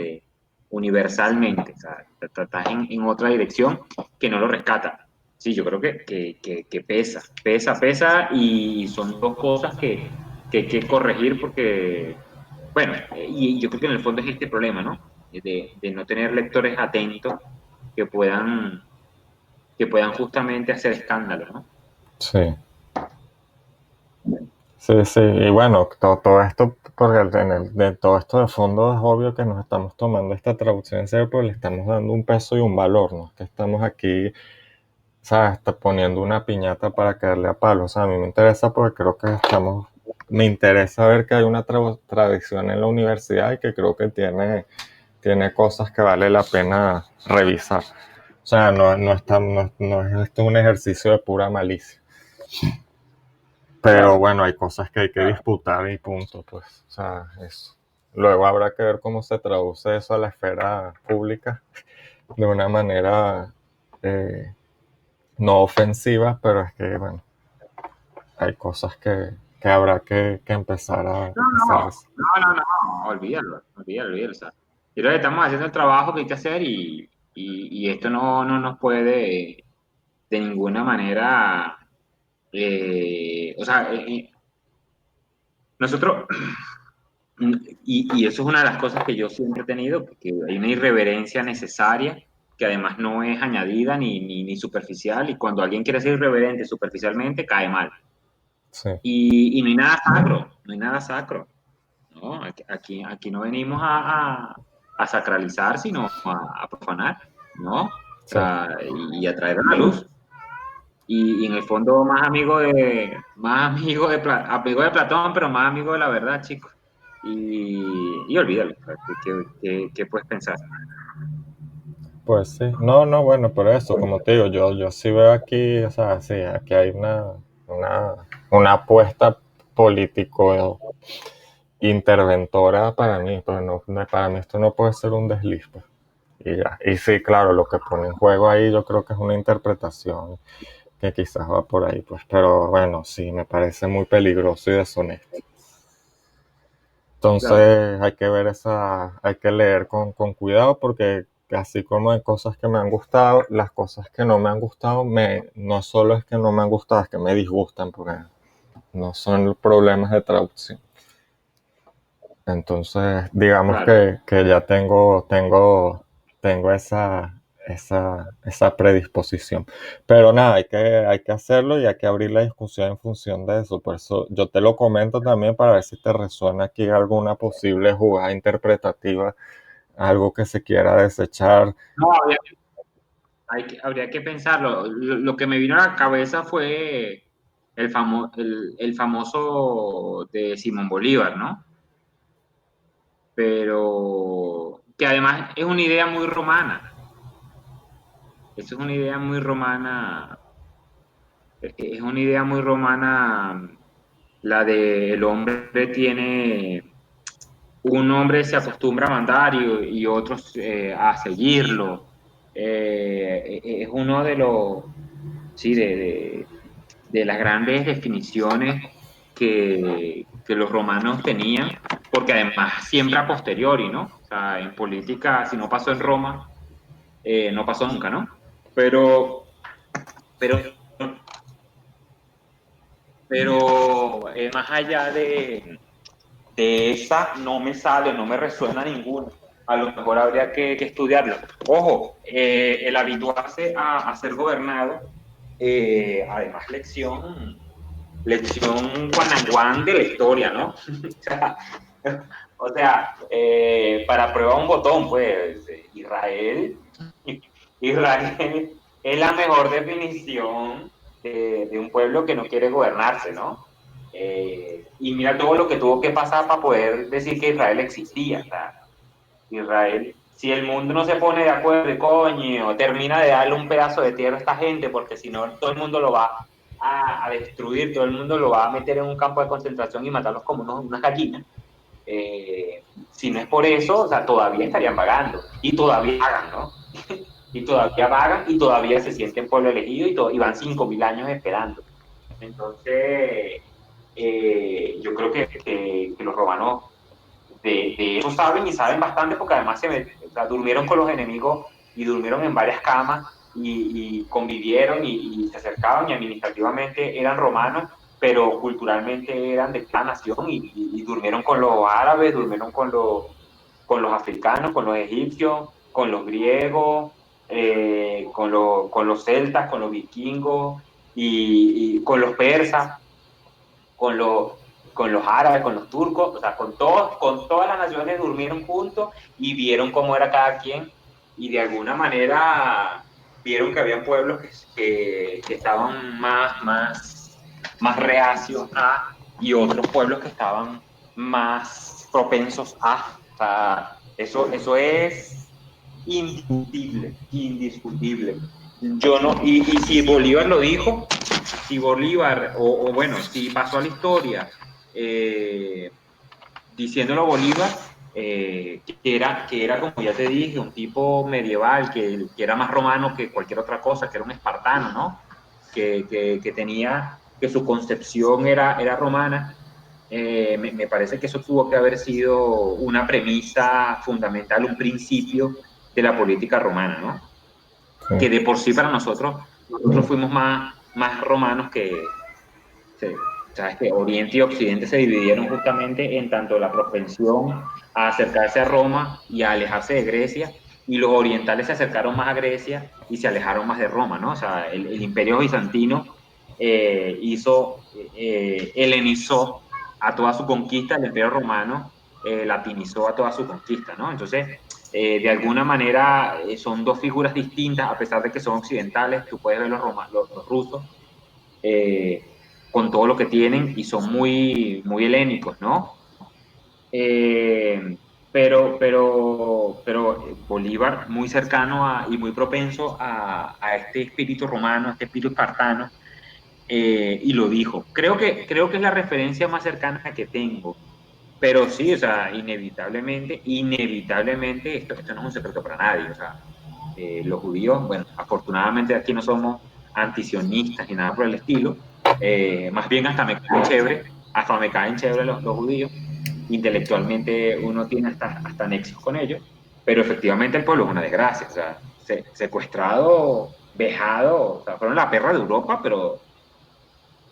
Universalmente, o sea, estás en otra dirección que no lo rescata. Sí, yo creo que pesa, y son dos cosas que hay que corregir porque, bueno, y yo creo que en el fondo es este problema, ¿no? De no tener lectores atentos que puedan, que puedan justamente hacer escándalo, ¿no? Sí, sí, sí. Y bueno, todo esto, porque de todo esto de fondo es obvio que nos estamos tomando esta traducción en serio, porque le estamos dando un peso y un valor, ¿no? Que estamos aquí, ¿sabes? Está poniendo una piñata para caerle a palo. O sea, a mí me interesa porque creo que me interesa ver que hay una tradición en la universidad y que creo que tiene cosas que vale la pena revisar. O sea, no es esto un ejercicio de pura malicia. Pero Claro, bueno, hay cosas que hay que disputar y punto, pues. O sea, eso. Luego habrá que ver cómo se traduce eso a la esfera pública de una manera eh, no ofensiva, pero es que, bueno, hay cosas que habrá que empezar a no, hacer. olvídalo. O sea, yo creo que estamos haciendo el trabajo que hay que hacer y esto no nos puede de ninguna manera, o sea, nosotros, y eso es una de las cosas que yo siempre he tenido, que hay una irreverencia necesaria que además no es añadida ni superficial, y cuando alguien quiere ser irreverente superficialmente, cae mal. Sí, Y no hay nada sacro, no hay nada sacro. ¿No? Aquí no venimos a sacralizar, sino a profanar, ¿no? O sí. sea, y a traer a la luz. Y en el fondo amigo de Platón, pero más amigo de la verdad, chicos. Y olvídalo, o sea, ¿qué puedes pensar? Pues sí. No, no, bueno, pero eso, como te digo, yo sí veo aquí, o sea, sí, aquí hay una, una apuesta político interventora para mí, pero para mí esto no puede ser un desliz, pues. Y ya. Y sí, claro, lo que pone en juego ahí yo creo que es una interpretación que quizás va por ahí, pues. Pero bueno, sí, me parece muy peligroso y deshonesto. Claro. Entonces hay que leer con cuidado porque así como hay cosas que me han gustado, las cosas que no me han gustado, no solo es que no me han gustado, es que me disgustan porque no son problemas de traducción. Entonces, digamos Claro. que ya tengo esa predisposición. Pero nada, hay que hacerlo y hay que abrir la discusión en función de eso. Por eso yo te lo comento también para ver si te resuena aquí alguna posible jugada interpretativa, algo que se quiera desechar. No, habría que pensarlo. Lo que me vino a la cabeza fue el famoso de Simón Bolívar, ¿no? Pero que además es una idea muy romana. Eso es una idea muy romana, es una idea muy romana, la de el hombre tiene, un hombre se acostumbra a mandar y otros a seguirlo. Es uno de los, sí, de las grandes definiciones que los romanos tenían, porque además siempre a posteriori, ¿no? O sea, en política, si no pasó en Roma, no pasó nunca, ¿no? Pero, pero, pero más allá de esa, no me sale, no me resuena ninguna. A lo mejor habría que estudiarlo. Ojo, el habituarse a ser gobernado, además lección guanaguán de la historia, ¿no? Para prueba un botón, pues, Israel es la mejor definición de un pueblo que no quiere gobernarse, ¿no? Y mira todo lo que tuvo que pasar para poder decir que Israel existía. O sea, Israel, si el mundo no se pone de acuerdo y coño, termina de darle un pedazo de tierra a esta gente, porque si no, todo el mundo lo va a destruir, todo el mundo lo va a meter en un campo de concentración y matarlos como unas gallinas. Si no es por eso, o sea, todavía estarían vagando y todavía vagan, ¿no? Y todavía vagan y todavía se sienten pueblo elegido y van 5.000 años esperando. Entonces, yo creo que los romanos de eso saben y saben bastante porque además o sea, durmieron con los enemigos y durmieron en varias camas y convivieron y se acercaban y administrativamente eran romanos, pero culturalmente eran de cada nación y durmieron con los árabes, durmieron con los africanos, con los egipcios, con los griegos, con los celtas, con los vikingos y con los persas, con con los árabes, con los turcos, o sea, con todas las naciones durmieron juntos y vieron cómo era cada quien y de alguna manera vieron que había pueblos que estaban más reacios a y otros pueblos que estaban más propensos a. O sea, eso es indiscutible, indiscutible. Yo no, y si Bolívar lo dijo, si Bolívar, o bueno, si pasó a la historia diciéndolo Bolívar, que era, como ya te dije, un tipo medieval, que era más romano que cualquier otra cosa, que era un espartano, ¿no? Que tenía, que su concepción era romana. Me parece que eso tuvo que haber sido una premisa fundamental, un principio de la política romana, ¿no? Sí. Que de por sí para nosotros fuimos más romanos que, sí, sabes que Oriente y Occidente se dividieron justamente en tanto la propensión a acercarse a Roma y a alejarse de Grecia, y los orientales se acercaron más a Grecia y se alejaron más de Roma, ¿no? O sea, el imperio bizantino helenizó a toda su conquista, el imperio romano latinizó a toda su conquista, ¿no? Entonces, de alguna manera son dos figuras distintas, a pesar de que son occidentales, tú puedes ver los rusos, con todo lo que tienen y son muy helénicos, ¿no? Eh, pero Bolívar muy cercano y muy propenso a este espíritu romano, a este espíritu espartano, y lo dijo. Creo que es la referencia más cercana que tengo, pero sí, o sea, inevitablemente, esto no es un secreto para nadie, o sea, los judíos, bueno, afortunadamente aquí no somos antisionistas ni nada por el estilo, más bien hasta me caen chévere los judíos, intelectualmente uno tiene hasta nexos con ellos, pero efectivamente el pueblo es una desgracia, o sea, secuestrado, vejado, o sea, fueron la perra de Europa, pero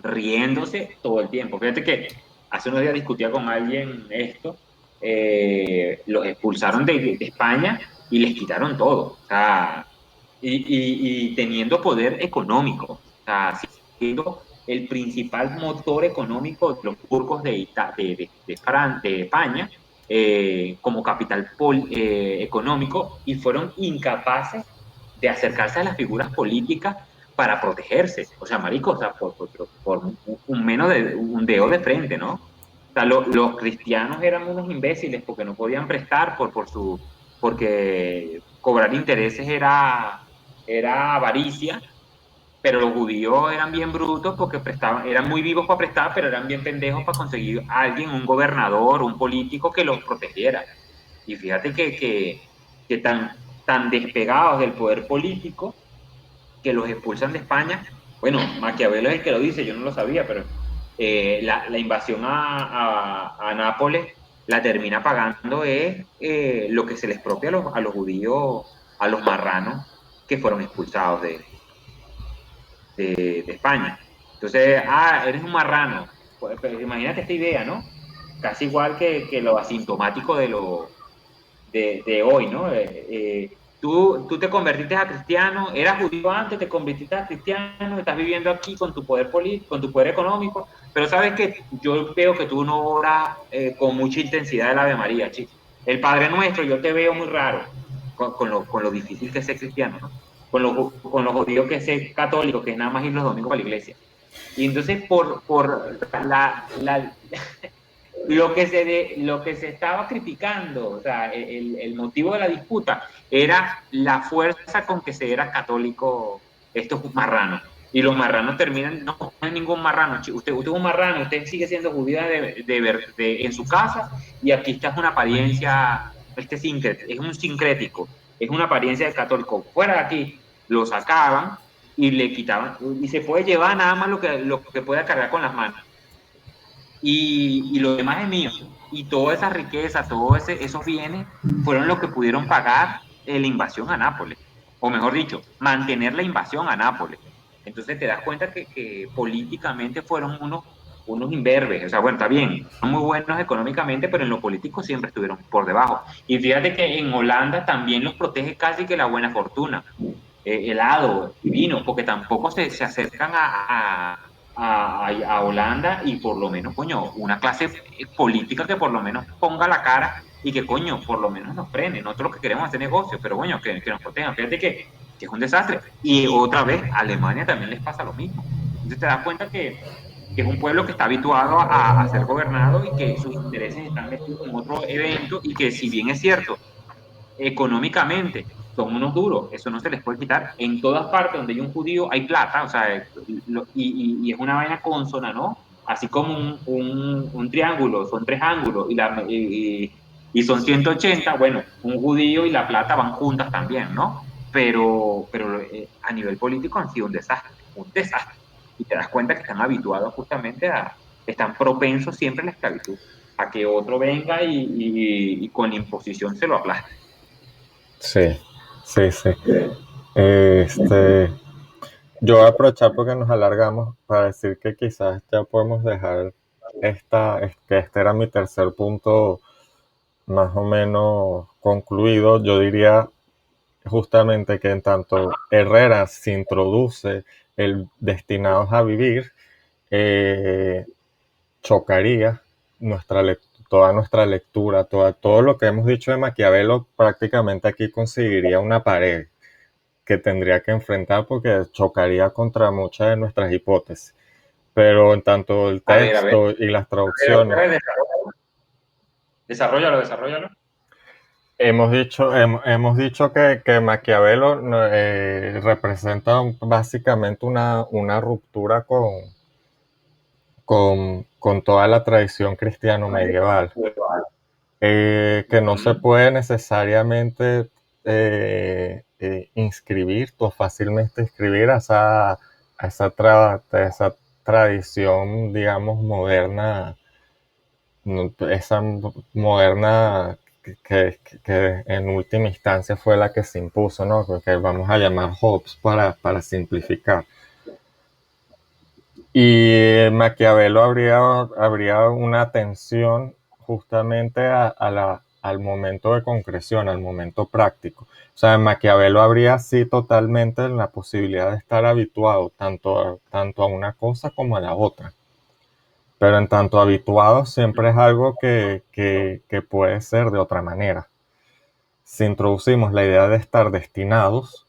riéndose todo el tiempo. Fíjate que hace unos días discutía con alguien esto, los expulsaron de España y les quitaron todo, o sea, y teniendo poder económico, o sea, siendo el principal motor económico de los turcos de España, como capital económico, y fueron incapaces de acercarse a las figuras políticas para protegerse. O sea, marico, o sea, por un menos de un dedo de frente, ¿no? O sea, los cristianos eran unos imbéciles porque no podían prestar porque cobrar intereses era avaricia, pero los judíos eran bien brutos porque prestaban, eran muy vivos para prestar, pero eran bien pendejos para conseguir a alguien, un gobernador, un político que los protegiera. Y fíjate que tan despegados del poder político que los expulsan de España. Bueno, Maquiavelo es el que lo dice, yo no lo sabía, pero la invasión a Nápoles la termina pagando es lo que se les propia a los judíos, a los marranos que fueron expulsados de España. Entonces, eres un marrano. Pues, imagínate esta idea, ¿no? Casi igual que lo asintomático de hoy, ¿no? Tú te convertiste a cristiano, eras judío antes, te convertiste a cristiano, estás viviendo aquí con tu poder político, con tu poder económico, pero sabes que yo veo que tú no oras con mucha intensidad el Ave María, chico. El Padre Nuestro, yo te veo muy raro con lo difícil que es ser cristiano, ¿no? con los judíos que es católico, que es nada más ir los domingos a la iglesia. Y entonces por lo que se estaba criticando, o sea, el motivo de la disputa era la fuerza con que se era católico estos marranos. Y los marranos terminan, no es ningún marrano, usted es un marrano, usted sigue siendo judía en su casa y aquí está una apariencia, es un sincrético, es una apariencia de católico. Fuera de aquí, lo sacaban y le quitaban, y se puede llevar nada más lo que pueda cargar con las manos y lo demás es mío. Y toda esa riqueza, esos bienes fueron los que pudieron pagar la invasión a Nápoles, o mejor dicho, mantener la invasión a Nápoles. Entonces te das cuenta que políticamente fueron unos imberbes, o sea, bueno, está bien, son muy buenos económicamente, pero en lo político siempre estuvieron por debajo. Y fíjate que en Holanda también los protege casi que la buena fortuna, helado, vino, porque tampoco se acercan a Holanda y por lo menos, coño, una clase política que por lo menos ponga la cara y que, coño, por lo menos nos frene. Nosotros lo que queremos hacer negocios, pero, coño, que nos protejan. Fíjate que es un desastre. Y otra vez, a Alemania también les pasa lo mismo. Entonces te das cuenta que es un pueblo que está habituado a ser gobernado y que sus intereses están metidos en otro evento y que si bien es cierto, económicamente son unos duros, eso no se les puede quitar. En todas partes donde hay un judío hay plata, o sea, y es una vaina consona, ¿no? Así como un triángulo, son tres ángulos y son 180, bueno, un judío y la plata van juntas también, ¿no? Pero a nivel político han sido un desastre, un desastre. Y te das cuenta que están habituados justamente están propensos siempre a la esclavitud, a que otro venga y con imposición se lo aplaste. Sí, sí, sí. Este, yo voy a aprovechar porque nos alargamos para decir que quizás ya podemos dejar que este era mi tercer punto más o menos concluido. Yo diría justamente que en tanto Herrera se introduce el destinados a vivir, eh, chocaría toda nuestra lectura, todo lo que hemos dicho de Maquiavelo, prácticamente aquí conseguiría una pared que tendría que enfrentar porque chocaría contra muchas de nuestras hipótesis. Pero en tanto el A ver, texto y las traducciones, desarrollalo, desarrollalo. hemos dicho que Maquiavelo representa básicamente una ruptura con toda la tradición cristiano medieval, que no se puede necesariamente inscribir o fácilmente inscribir a esa tradición, digamos, moderna, esa moderna que en última instancia fue la que se impuso, ¿no? Que vamos a llamar Hobbes para simplificar. Y Maquiavelo habría una atención justamente al momento de concreción, al momento práctico. O sea, Maquiavelo habría sí totalmente la posibilidad de estar habituado tanto a una cosa como a la otra. Pero en tanto habituado siempre es algo que puede ser de otra manera. Si introducimos la idea de estar destinados,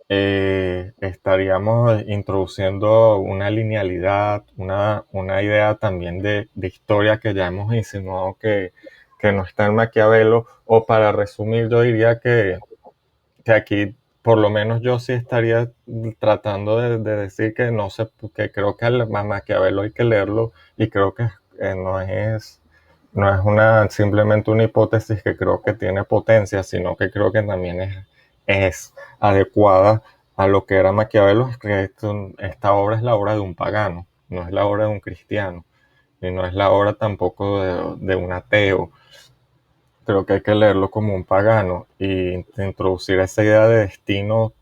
estaríamos introduciendo una linealidad, una idea también de historia que ya hemos insinuado que no está en Maquiavelo, o para resumir, yo diría que aquí por lo menos yo sí estaría tratando de decir que no sé, que creo que a Maquiavelo hay que leerlo y creo que no es simplemente una hipótesis que creo que tiene potencia, sino que creo que también es adecuada a lo que era Maquiavelo, es que esta obra es la obra de un pagano, no es la obra de un cristiano, y no es la obra tampoco de un ateo. Creo que hay que leerlo como un pagano y introducir esa idea de destino,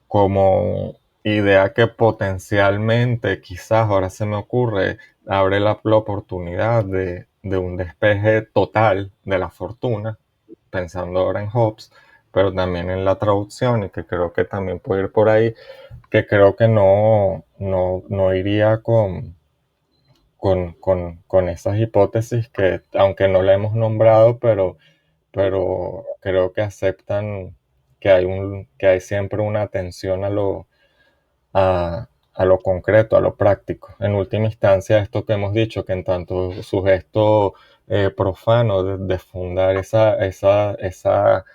como idea que potencialmente, quizás ahora se me ocurre, abre la oportunidad de un despeje total de la fortuna, pensando ahora en Hobbes, pero también en la traducción, y que creo que también puede ir por ahí, que creo que no iría con esas hipótesis aunque no la hemos nombrado, pero creo que aceptan que hay siempre una atención a lo concreto, a lo práctico. En última instancia, esto que hemos dicho, que en tanto su gesto profano de fundar esa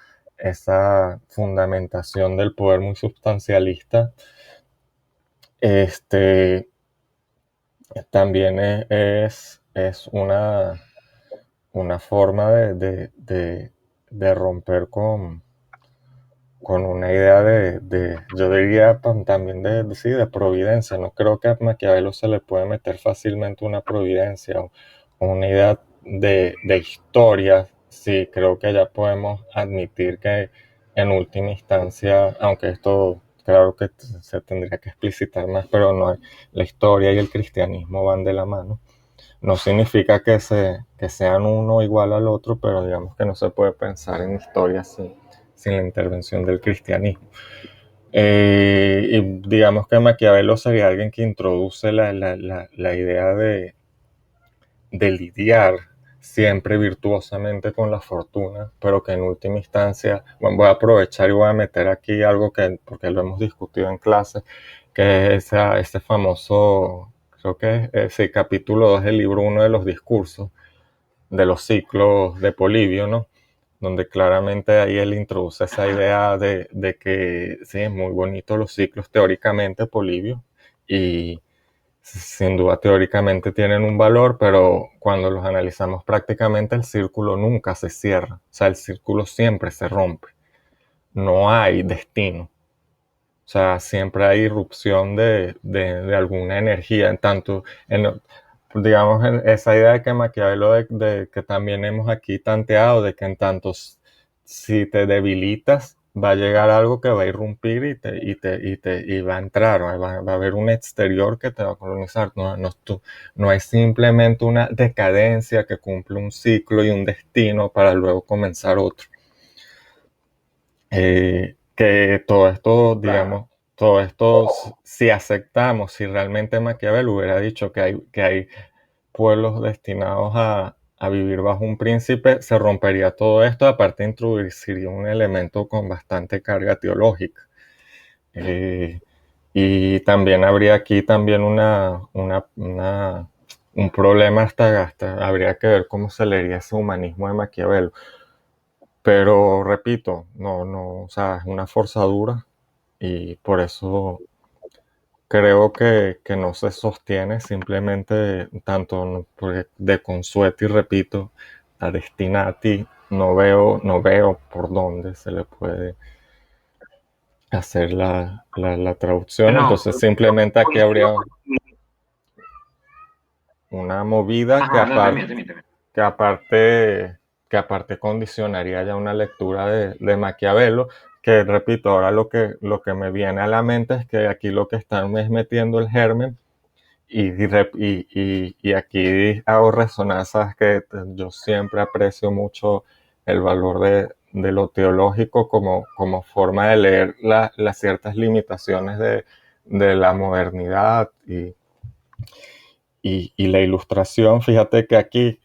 fundamentación del poder muy sustancialista, este, también es una forma de romper con una idea yo diría también sí, de providencia. No creo que a Maquiavelo se le puede meter fácilmente una providencia o una idea de historia. Sí, creo que ya podemos admitir que en última instancia, aunque esto claro que se tendría que explicitar más, pero no, la historia y el cristianismo van de la mano. No significa que sean uno igual al otro, pero digamos que no se puede pensar en historia sin la intervención del cristianismo. Y digamos que Maquiavelo sería alguien que introduce la idea de lidiar siempre virtuosamente con la fortuna, pero que en última instancia, bueno, voy a aprovechar y voy a meter aquí algo porque lo hemos discutido en clase, que es ese famoso, creo que es el capítulo 2 del libro 1 de los discursos, de los ciclos de Polibio, ¿no? Donde claramente ahí él introduce esa idea de que sí, es muy bonito los ciclos teóricamente, Polibio, y sin duda teóricamente tienen un valor, pero cuando los analizamos prácticamente el círculo nunca se cierra, o sea, el círculo siempre se rompe, no hay destino, o sea, siempre hay irrupción de alguna energía, en tanto, digamos, en esa idea de que Maquiavelo, de que también hemos aquí tanteado, de que en tantos, si te debilitas, va a llegar algo que va a irrumpir y va a entrar, va a haber un exterior que te va a colonizar. No es simplemente una decadencia que cumple un ciclo y un destino para luego comenzar otro. Que todo esto, digamos, todo esto, si aceptamos, si realmente Maquiavelo hubiera dicho que hay pueblos destinados a vivir bajo un príncipe, se rompería todo esto, aparte introduciría un elemento con bastante carga teológica. Eh, y también habría aquí también un problema hasta habría que ver cómo se leería ese humanismo de Maquiavelo. Pero repito, o sea, es una forzadura y por eso creo que no se sostiene simplemente tanto de consueto y repito, a destinati, no veo por dónde se le puede hacer la traducción. No, Entonces simplemente aquí coincido habría con... una movida Ajá, no, termina. que aparte, que aparte condicionaría ya una lectura de Maquiavelo, que repito, ahora lo que me viene a la mente es que aquí lo que están es metiendo el germen y aquí hago resonar, sabes que yo siempre aprecio mucho el valor de lo teológico como forma de leer las ciertas limitaciones de la modernidad y la ilustración. Fíjate que aquí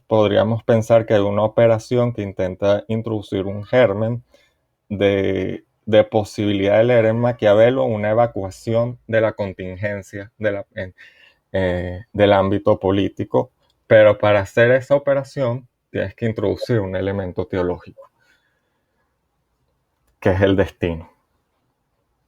podríamos pensar que hay una operación que intenta introducir un germen de posibilidad de leer en Maquiavelo una evacuación de la contingencia del ámbito político, pero para hacer esa operación tienes que introducir un elemento teológico, que es el destino,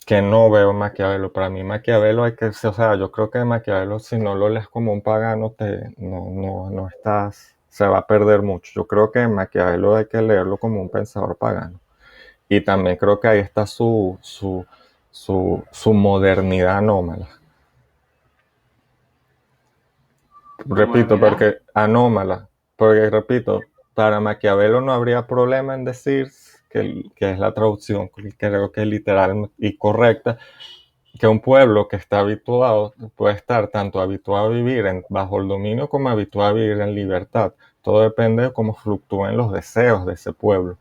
que no veo en Maquiavelo. Para mí Maquiavelo o sea, yo creo que Maquiavelo si no lo lees como un pagano, no estás, se va a perder mucho. Yo creo que Maquiavelo hay que leerlo como un pensador pagano. Y también creo que ahí está su modernidad anómala. ¿Su Repito, modernidad? porque repito, para Maquiavelo no habría problema en decir que es la traducción, que creo que es literal y correcta, que un pueblo que está habituado puede estar tanto habituado a vivir bajo el dominio como habituado a vivir en libertad. Todo depende de cómo fluctúen los deseos de ese pueblo.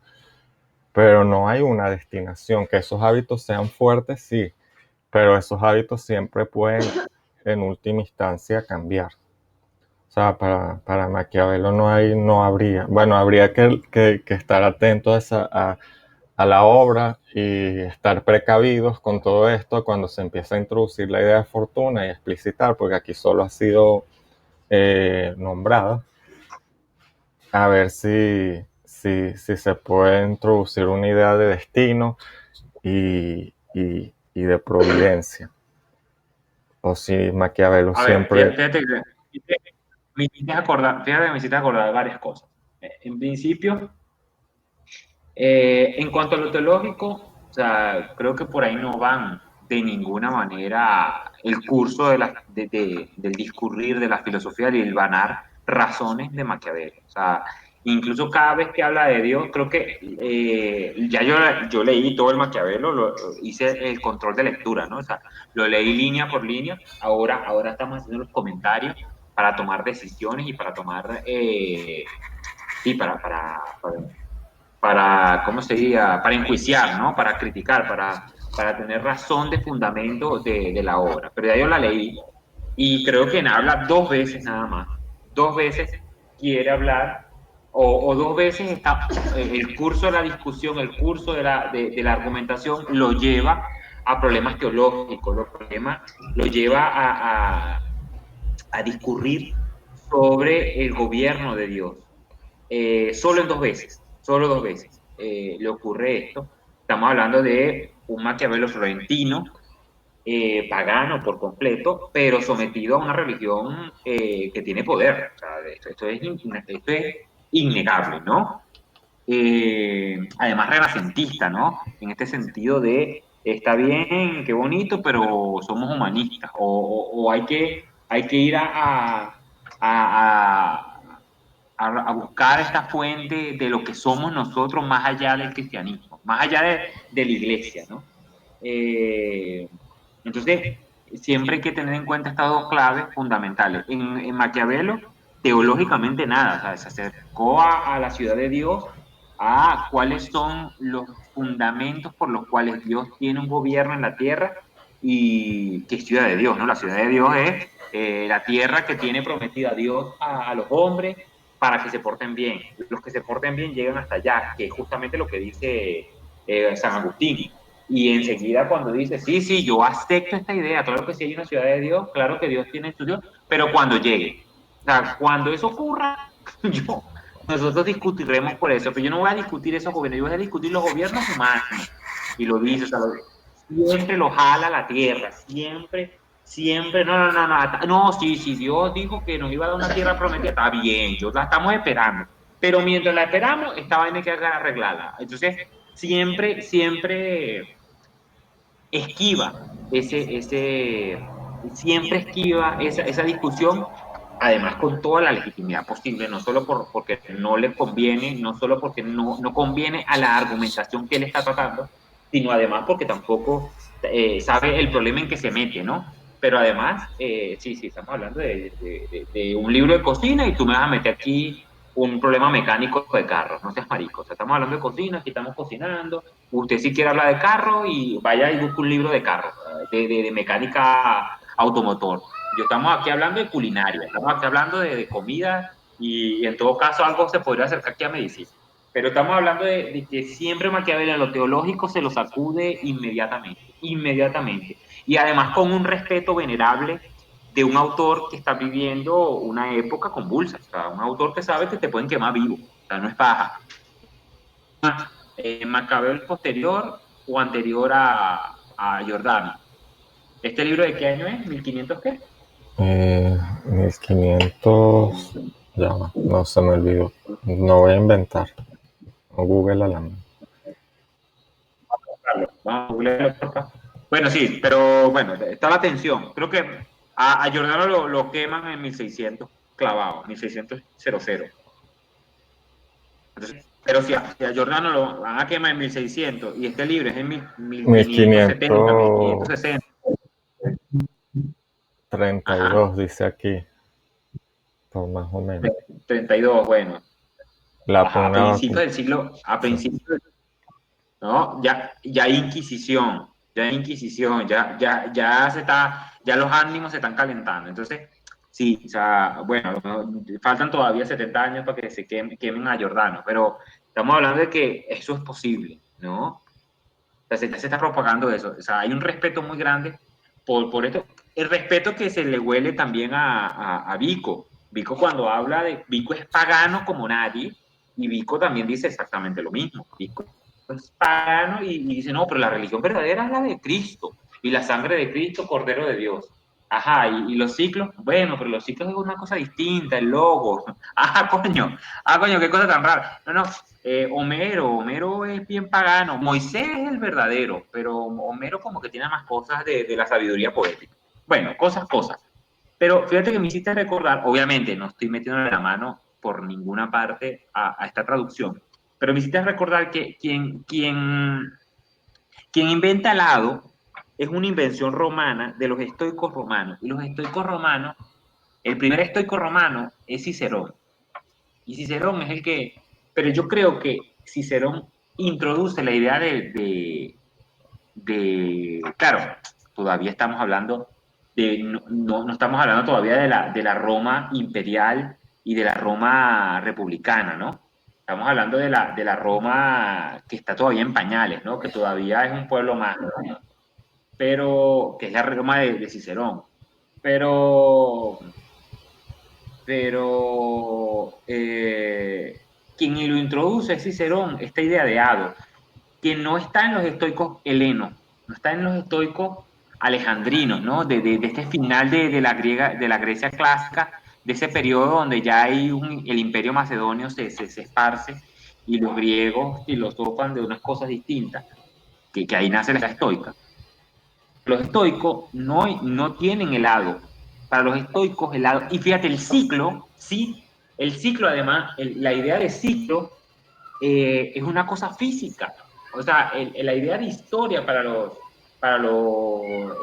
Pero no hay una destinación, que esos hábitos sean fuertes, sí, pero esos hábitos siempre pueden, en última instancia, cambiar. O sea, para Maquiavelo no habría. Bueno, habría que estar atento a la obra y estar precavidos con todo esto cuando se empieza a introducir la idea de fortuna y explicitar, porque aquí solo ha sido nombrada, a ver si se puede introducir una idea de destino y de providencia. O si Maquiavelo A ver, siempre... fíjate que me hiciste acordar de varias cosas. En principio, en cuanto a lo teológico, o sea, creo que por ahí no van de ninguna manera el curso del discurrir de la filosofía, de hilvanar razones de Maquiavelo. O sea, incluso cada vez que habla de Dios, creo que ya yo leí todo el Maquiavelo, hice el control de lectura, ¿no? O sea, lo leí línea por línea, ahora estamos haciendo los comentarios para tomar decisiones y para tomar, sí, ¿cómo se diría? Para enjuiciar, ¿no? Para criticar, para tener razón de fundamento de la obra. Pero ya yo la leí y creo que habla dos veces nada más. Dos veces quiere hablar o dos veces está el curso de la discusión, el curso de la argumentación lo lleva a problemas teológicos, lo lleva a discurrir sobre el gobierno de Dios. Solo dos veces le ocurre esto. Estamos hablando de un Maquiavelo florentino, pagano por completo, pero sometido a una religión que tiene poder. O sea, esto es innegable, ¿no? Además renacentista, ¿no? En este sentido de, está bien, qué bonito, pero somos humanistas, o hay que ir a, a buscar esta fuente de lo que somos nosotros más allá del cristianismo, más allá de la iglesia, ¿no? Eh, entonces, siempre hay que tener en cuenta estas dos claves fundamentales. En Maquiavelo, teológicamente nada, o sea, se acercó a la ciudad de Dios, a cuáles son los fundamentos por los cuales Dios tiene un gobierno en la tierra y qué ciudad de Dios, ¿no? La ciudad de Dios es la tierra que tiene prometida Dios a los hombres para que se porten bien. Los que se porten bien llegan hasta allá, que es justamente lo que dice San Agustín. Y enseguida cuando dice, sí, sí, yo acepto esta idea, claro que sí hay una ciudad de Dios, claro que Dios tiene su Dios, pero cuando llegue, o sea, cuando eso ocurra, yo, nosotros discutiremos por eso, pero yo no voy a discutir esos gobiernos, yo voy a discutir los gobiernos humanos. Y lo dice, o sea, siempre lo jala la tierra, siempre, siempre, no, sí, sí, Dios dijo que nos iba a dar una tierra prometida, está bien, yo la estamos esperando, pero mientras la esperamos, esta vaina hay que arreglarla. Entonces, siempre siempre esquiva esa discusión, además con toda la legitimidad posible, no solo porque no le conviene, no solo porque no conviene a la argumentación que él está tratando, sino además porque tampoco sabe el problema en que se mete, ¿no? Pero además, sí, sí, estamos hablando de un libro de cocina y tú me vas a meter aquí un problema mecánico de carros, no seas marico. O sea, estamos hablando de cocina, aquí estamos cocinando, usted si quiere hablar de carro y vaya y busque un libro de carro, de mecánica automotor. Yo estamos aquí hablando de culinaria, estamos aquí hablando de comida y en todo caso algo se podría acercar aquí a medicina. Pero estamos hablando de que siempre Maquiavelo en lo teológico se lo sacude inmediatamente, inmediatamente. Y además con un respeto venerable de un autor que está viviendo una época convulsa, o sea, un autor que sabe que te pueden quemar vivo, o sea, no es paja. Macabeo posterior o anterior a Giordano. ¿Este libro de qué año es? ¿1500 qué? 1500, ya va, no se me olvidó. No voy a inventar. Google a la mano. Vamos a googlearlo, por favor. Bueno, sí, pero bueno, está la tensión. Creo que a Giordano lo queman en 1600 clavado, 1600. Entonces, pero si a Giordano lo van a quemar en 1600 y este libro es en 1570, 1560. 1532 Ajá, dice aquí, por más o menos. 32, bueno. La Ajá, pugna, a sí. principios, ¿no? Ya hay Inquisición, ya ya los ánimos se están calentando. Entonces, sí, o sea, bueno, faltan todavía 70 años para que se quemen a Giordano, pero estamos hablando de que eso es posible. ¿no? O sea, se está propagando eso. O sea, hay un respeto muy grande por esto. El respeto que se le huele también a Vico. Vico cuando habla de... Vico es pagano como nadie y Vico también dice exactamente lo mismo. Vico es pagano y dice, no, pero la religión verdadera es la de Cristo y la sangre de Cristo, Cordero de Dios. Ajá, y los ciclos, bueno, pero los ciclos es una cosa distinta, el logo. Coño, qué cosa tan rara. No, no, Homero es bien pagano, Moisés es el verdadero, pero Homero como que tiene más cosas de la sabiduría poética. Bueno, cosas. Pero fíjate que me hiciste recordar, obviamente no estoy metiéndole la mano por ninguna parte a esta traducción, pero me hiciste recordar que quien inventa el hado es una invención romana de los estoicos romanos. Y los estoicos romanos, el primer estoico romano es Cicerón. Y Cicerón es el que, pero yo creo que Cicerón introduce la idea claro, todavía estamos hablando no estamos hablando todavía de la Roma imperial y de la Roma republicana, ¿no? Estamos hablando de la Roma que está todavía en pañales, ¿no? Que todavía es un pueblo más, pero que es la Roma de Cicerón. Pero quien lo introduce es Cicerón, esta idea de hado, que no está en los estoicos helenos, no está en los estoicos alejandrinos, ¿no? De este final de la Grecia clásica, de ese periodo donde ya hay el imperio macedonio se esparce y los griegos filosofan de unas cosas distintas, que ahí nace la estoica. Los estoicos no tienen helado. Para los estoicos, helado. Y fíjate, el ciclo, sí, el ciclo además, la idea de ciclo es una cosa física. O sea, la idea de historia para los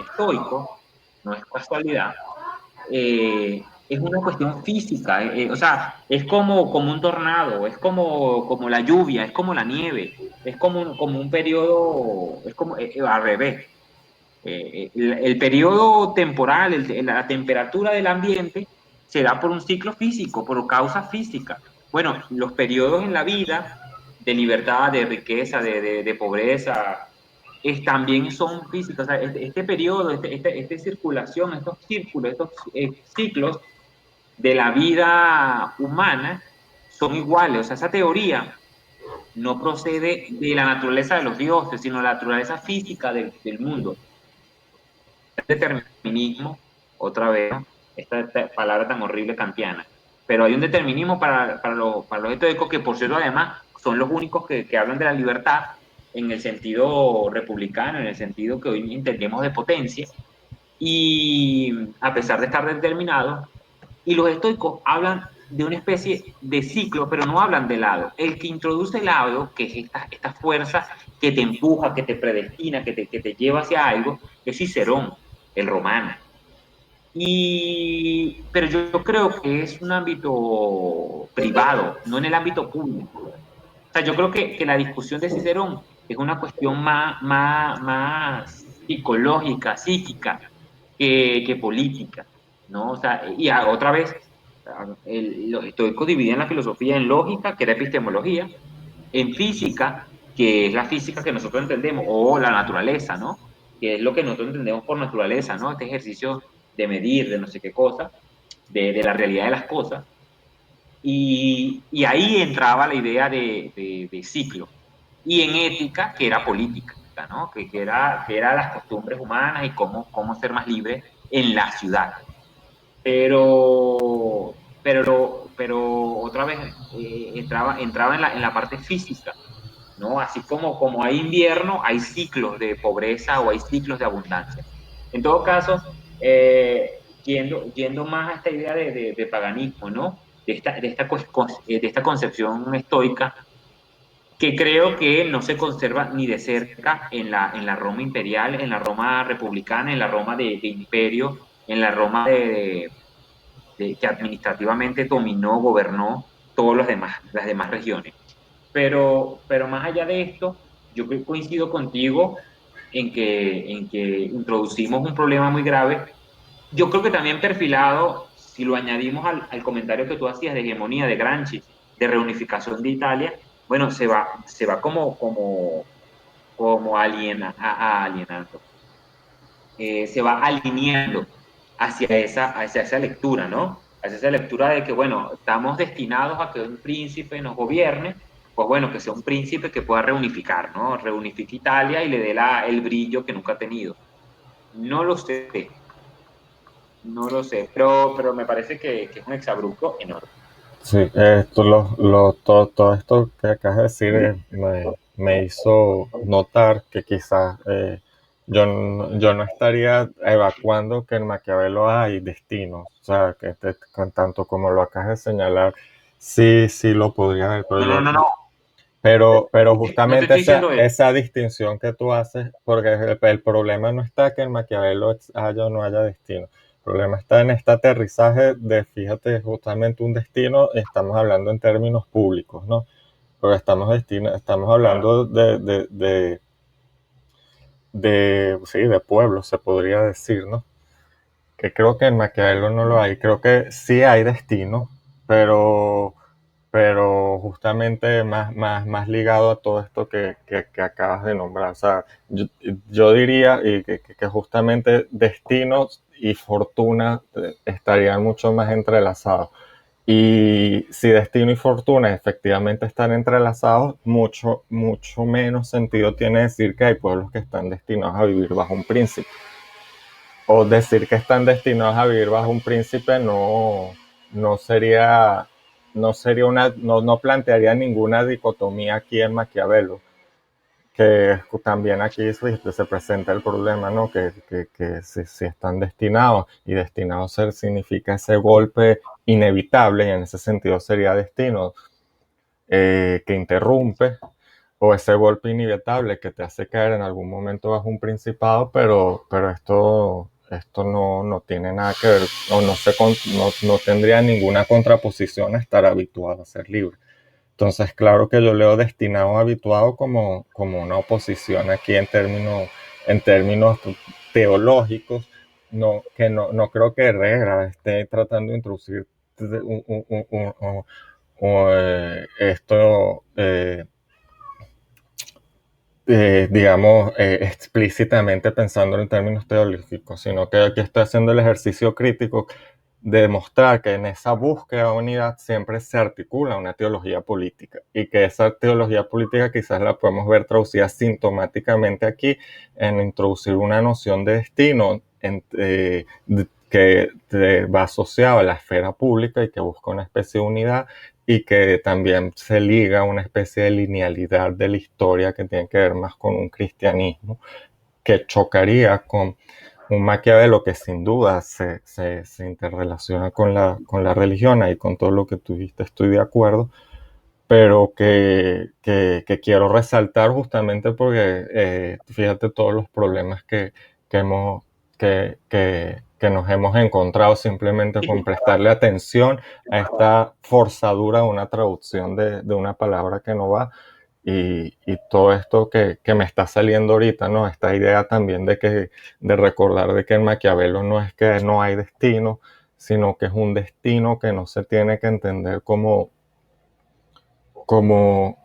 estoicos, no es casualidad, es una cuestión física. O sea, es como un tornado, es como la lluvia, es como la nieve, es como un periodo, es como al revés. El periodo temporal, la temperatura del ambiente se da por un ciclo físico, por causa física. Bueno, los periodos en la vida de libertad, de riqueza, de pobreza, también son físicos. O sea, este periodo, esta circulación, estos círculos, estos ciclos de la vida humana son iguales. O sea, esa teoría no procede de la naturaleza de los dioses, sino de la naturaleza física del mundo. Determinismo, otra vez, ¿no? Esta palabra tan horrible kantiana, pero hay un determinismo para los estoicos que, por cierto, además, son los únicos que hablan de la libertad en el sentido republicano, en el sentido que hoy entendemos de potencia, y a pesar de estar determinados, y los estoicos hablan de una especie de ciclo, pero no hablan del hado. El que introduce el hado, que es esta fuerza que te empuja, que te predestina, que te lleva hacia algo, es Cicerón, el romano. Pero yo creo que es un ámbito privado, no en el ámbito público. O sea, yo creo que la discusión de Cicerón es una cuestión más psicológica, psíquica, que política, ¿no? O sea, y otra vez, los estoicos dividen la filosofía en lógica, que era epistemología, en física, que es la física que nosotros entendemos, o la naturaleza, ¿no? Que es lo que nosotros entendemos por naturaleza, ¿no? Este ejercicio de medir, de no sé qué cosa, de la realidad de las cosas. Y ahí entraba la idea de ciclo. Y en ética, que era política, ¿no? Que era las costumbres humanas y cómo ser más libre en la ciudad. Pero otra vez entraba en la parte física, ¿no? Así como hay invierno, hay ciclos de pobreza o hay ciclos de abundancia. En todo caso, yendo más a esta idea de paganismo, ¿no? De esta concepción estoica, que creo que no se conserva ni de cerca en la Roma imperial, en la Roma republicana, en la Roma de imperio, en la Roma que administrativamente dominó, gobernó las demás regiones. Pero más allá de esto, yo coincido contigo en que introducimos un problema muy grave. Yo creo que también perfilado, si lo añadimos al comentario que tú hacías de hegemonía de Gramsci, de reunificación de Italia, bueno, se va como como alienando, se va alineando hacia esa lectura, ¿no? Hacia esa lectura de que, bueno, estamos destinados a que un príncipe nos gobierne, pues bueno, que sea un príncipe que pueda reunificar, ¿no? Reunifique Italia y le dé el brillo que nunca ha tenido. No lo sé, no lo sé, pero me parece que es un exabrupto enorme. Sí, todo esto que acabas de decir me hizo notar que quizás yo no estaría evacuando que en Maquiavelo hay destinos, o sea, que con tanto como lo acabas de señalar, sí, sí lo podría ver, No, no, no, no. pero No te justamente estoy diciendo eso. esa distinción que tú haces, porque el problema no está que en Maquiavelo haya o no haya destino. El problema está en este aterrizaje de, fíjate, justamente un destino, estamos hablando en términos públicos, ¿no? Porque estamos Claro. hablando sí, de pueblos, se podría decir, ¿no? Que creo que en Maquiavelo no lo hay. Creo que sí hay destino, pero, pero justamente más ligado a todo esto que acabas de nombrar. O sea, yo diría que justamente destinos y fortuna estarían mucho más entrelazados. Y si destino y fortuna efectivamente están entrelazados, mucho menos sentido tiene decir que hay pueblos que están destinados a vivir bajo un príncipe o decir que están destinados a vivir bajo un príncipe no sería, no plantearía ninguna dicotomía aquí en Maquiavelo, que también aquí se presenta el problema, ¿no? Que si están destinados, y destinados ser significa ese golpe inevitable, y en ese sentido sería destino, que interrumpe, o ese golpe inevitable que te hace caer en algún momento bajo un principado, pero esto no tiene nada que ver, o no tendría ninguna contraposición a estar habituado a ser libre. Entonces, claro que yo leo destinado a habituado como una oposición aquí en términos teológicos, no creo que Herrera esté tratando de introducir esto, digamos, explícitamente pensando en términos teológicos, sino que aquí estoy haciendo el ejercicio crítico de demostrar que en esa búsqueda de unidad siempre se articula una teología política y que esa teología política quizás la podemos ver traducida sintomáticamente aquí en introducir una noción de destino que va asociada a la esfera pública y que busca una especie de unidad y que también se liga a una especie de linealidad de la historia que tiene que ver más con un cristianismo que chocaría con un Maquiavelo que sin duda se interrelaciona con la religión y con todo lo que tú dijiste, estoy de acuerdo, pero que quiero resaltar justamente porque fíjate todos los problemas que hemos, que nos hemos encontrado simplemente con prestarle atención a esta forzadura de una traducción de una palabra que no va y todo esto que me está saliendo ahorita, ¿no? Esta idea también de recordar de que en Maquiavelo no es que no hay destino, sino que es un destino que no se tiene que entender como como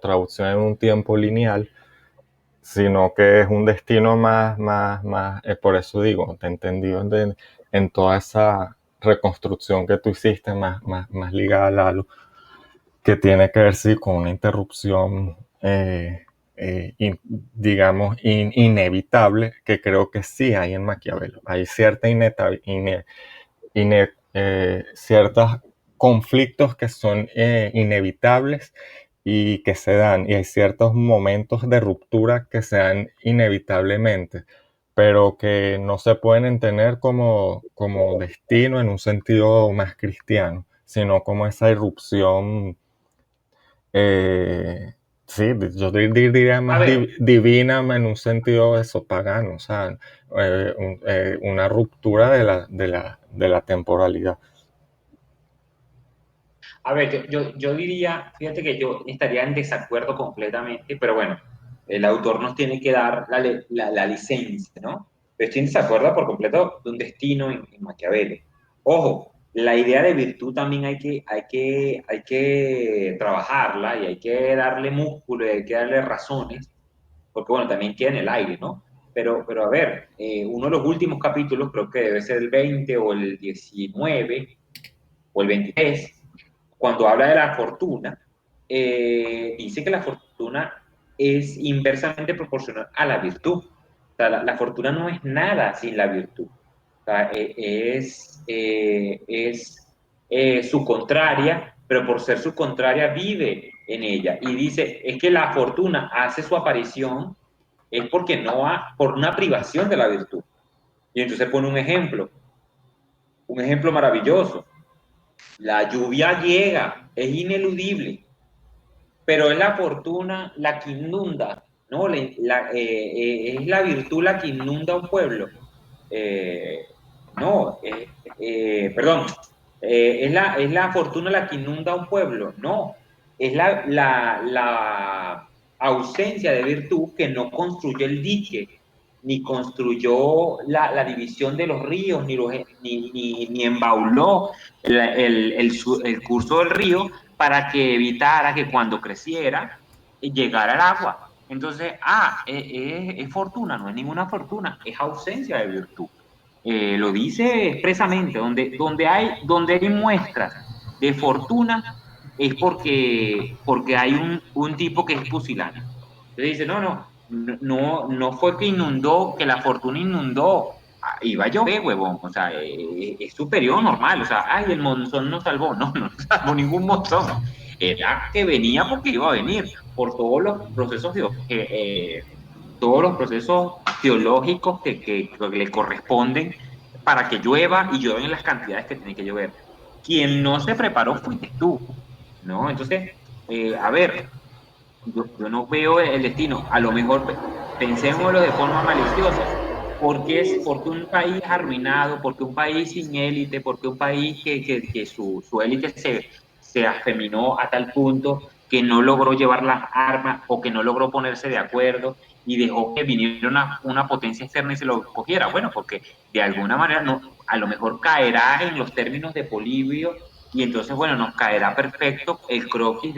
traducción en un tiempo lineal, sino que es un destino por eso digo, te entendido en toda esa reconstrucción que tú hiciste más ligada a Lalo, que tiene que ver sí con una interrupción, digamos, inevitable, que creo que sí hay en Maquiavelo. Hay cierta ciertos conflictos que son inevitables y que se dan, y hay ciertos momentos de ruptura que se dan inevitablemente, pero que no se pueden entender como destino en un sentido más cristiano, sino como esa irrupción, eh, sí, yo diría A más ver, divina en un sentido eso, pagano, o sea, una ruptura de la temporalidad. a ver, yo diría, fíjate que yo estaría en desacuerdo completamente, pero bueno, el autor nos tiene que dar la licencia, ¿no? Pero estoy en desacuerdo por completo de un destino en Maquiavelo. Ojo, la idea de virtud también hay que trabajarla y hay que darle músculo y hay que darle razones, porque bueno, también queda en el aire, ¿no? Pero a ver, uno de los últimos capítulos, creo que debe ser el 20 o el 19 o el 23, cuando habla de la fortuna, dice que la fortuna es inversamente proporcional a la virtud. O sea, la fortuna no es nada sin la virtud. O sea, es su contraria, pero por ser su contraria vive en ella. Y dice, es que la fortuna hace su aparición es porque no ha, por una privación de la virtud. Y entonces pone un ejemplo maravilloso. La lluvia llega, es ineludible, pero es la fortuna la que inunda, ¿no? Es la virtud la que inunda un pueblo. Eh, no, perdón, es la fortuna la que inunda un pueblo, no, es la ausencia de virtud que no construyó el dique, ni construyó la división de los ríos, ni embauló el curso del río para que evitara que cuando creciera llegara el agua. Entonces, es fortuna, no es ninguna fortuna, es ausencia de virtud. Lo dice expresamente, donde hay muestras de fortuna es porque hay un tipo que es pusilánime. Entonces dice, no fue que inundó, que la fortuna inundó, iba a llover, huevón, o sea, es superior, normal, o sea, ay, el monzón nos salvó, no salvó ningún monzón, era que venía porque iba a venir, por todos los procesos geológicos que le corresponden para que llueva y llueven en las cantidades que tiene que llover. Quien no se preparó fuiste tú, ¿no? Entonces, a ver, yo no veo el destino. A lo mejor pensémoslo de forma maliciosa. Porque un país arruinado, porque un país sin élite, porque un país que su élite se afeminó a tal punto que no logró llevar las armas o que no logró ponerse de acuerdo y dejó que viniera una potencia externa y se lo cogiera. Bueno, porque de alguna manera a lo mejor caerá en los términos de Polibio y entonces, bueno, nos caerá perfecto el croquis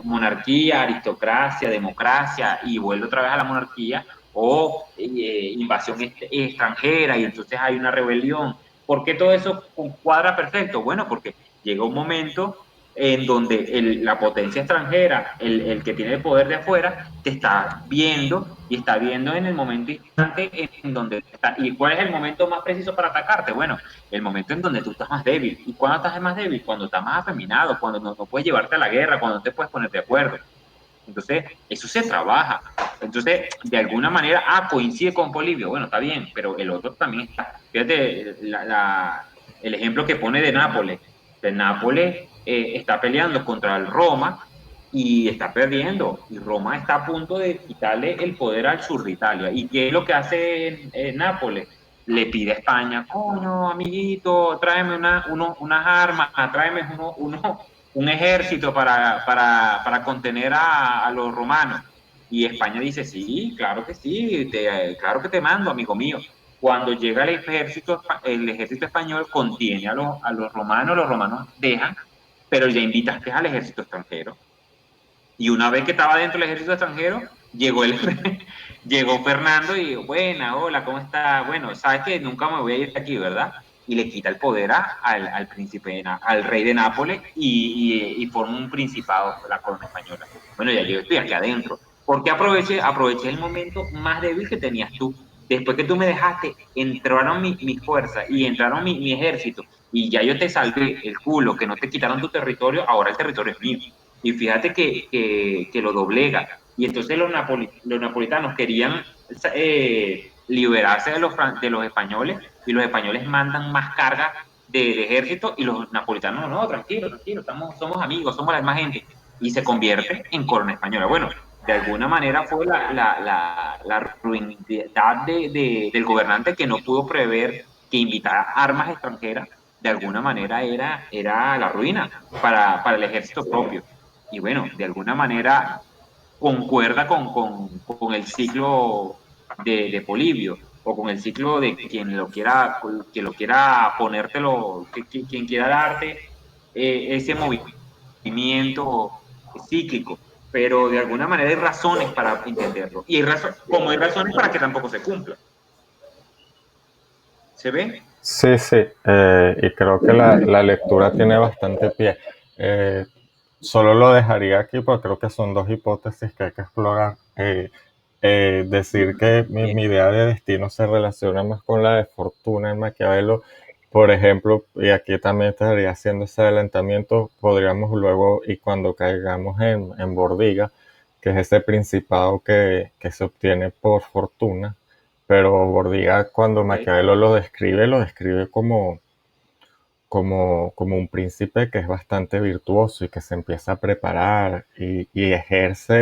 monarquía, aristocracia, democracia, y vuelve otra vez a la monarquía, o invasión extranjera, y entonces hay una rebelión. ¿Por qué todo eso cuadra perfecto? Bueno, porque llega un momento en donde la potencia extranjera, el que tiene el poder de afuera, te está viendo y está viendo en el momento instante en donde está. ¿Y cuál es el momento más preciso para atacarte? Bueno, el momento en donde tú estás más débil. ¿Y cuándo estás más débil? Cuando estás más afeminado, cuando no puedes llevarte a la guerra, cuando no te puedes poner de acuerdo. Entonces, eso se trabaja. Entonces, de alguna manera, coincide con Polibio. Bueno, está bien, pero el otro también está. Fíjate el ejemplo que pone de Nápoles. De Nápoles está peleando contra el Roma y está perdiendo. Y Roma está a punto de quitarle el poder al sur de Italia. ¿Y qué es lo que hace Nápoles? Le pide a España, coño, amiguito, tráeme unas armas, tráeme un ejército para contener a los romanos. Y España dice, sí, claro que sí, claro que te mando, amigo mío. Cuando llega el ejército español contiene a los romanos dejan, pero ya invitaste al ejército extranjero. Y una vez que estaba dentro del ejército extranjero, llegó Fernando y dijo, buena, hola, ¿cómo está? Bueno, sabes que nunca me voy a ir de aquí, ¿verdad? Y le quita el poder al príncipe, al rey de Nápoles y forma un principado, la corona española. Bueno, ya yo estoy aquí adentro. Porque aproveché el momento más débil que tenías tú. Después que tú me dejaste, entraron mis fuerzas y entraron mi ejército y ya yo te salvé el culo, que no te quitaron tu territorio, ahora el territorio es mío. Y fíjate que lo doblega. Y entonces los napolitanos querían liberarse de los españoles y los españoles mandan más carga de ejército y los napolitanos, no, tranquilo, tranquilo, somos amigos, somos la misma gente. Y se convierte en corona española. Bueno, de alguna manera fue la ruindad del gobernante que no pudo prever que invitar armas extranjeras, de alguna manera era la ruina para el ejército propio. Y bueno, de alguna manera concuerda con el ciclo de Polibio. o con el ciclo de quien lo quiera ponértelo, quien quiera darte ese movimiento cíclico, pero de alguna manera hay razones para entenderlo, y como hay razones para que tampoco se cumpla. ¿Se ve? Sí, sí, y creo que la lectura tiene bastante pie. Eh, Solo lo dejaría aquí porque creo que son dos hipótesis que hay que explorar. Decir que mi idea de destino se relaciona más con la de fortuna en Maquiavelo, por ejemplo, y aquí también estaría haciendo ese adelantamiento, podríamos luego, y cuando caigamos en Bordiga, que es ese principado que se obtiene por fortuna, pero Bordiga cuando Ok. Maquiavelo lo describe como un príncipe que es bastante virtuoso y que se empieza a preparar y ejerce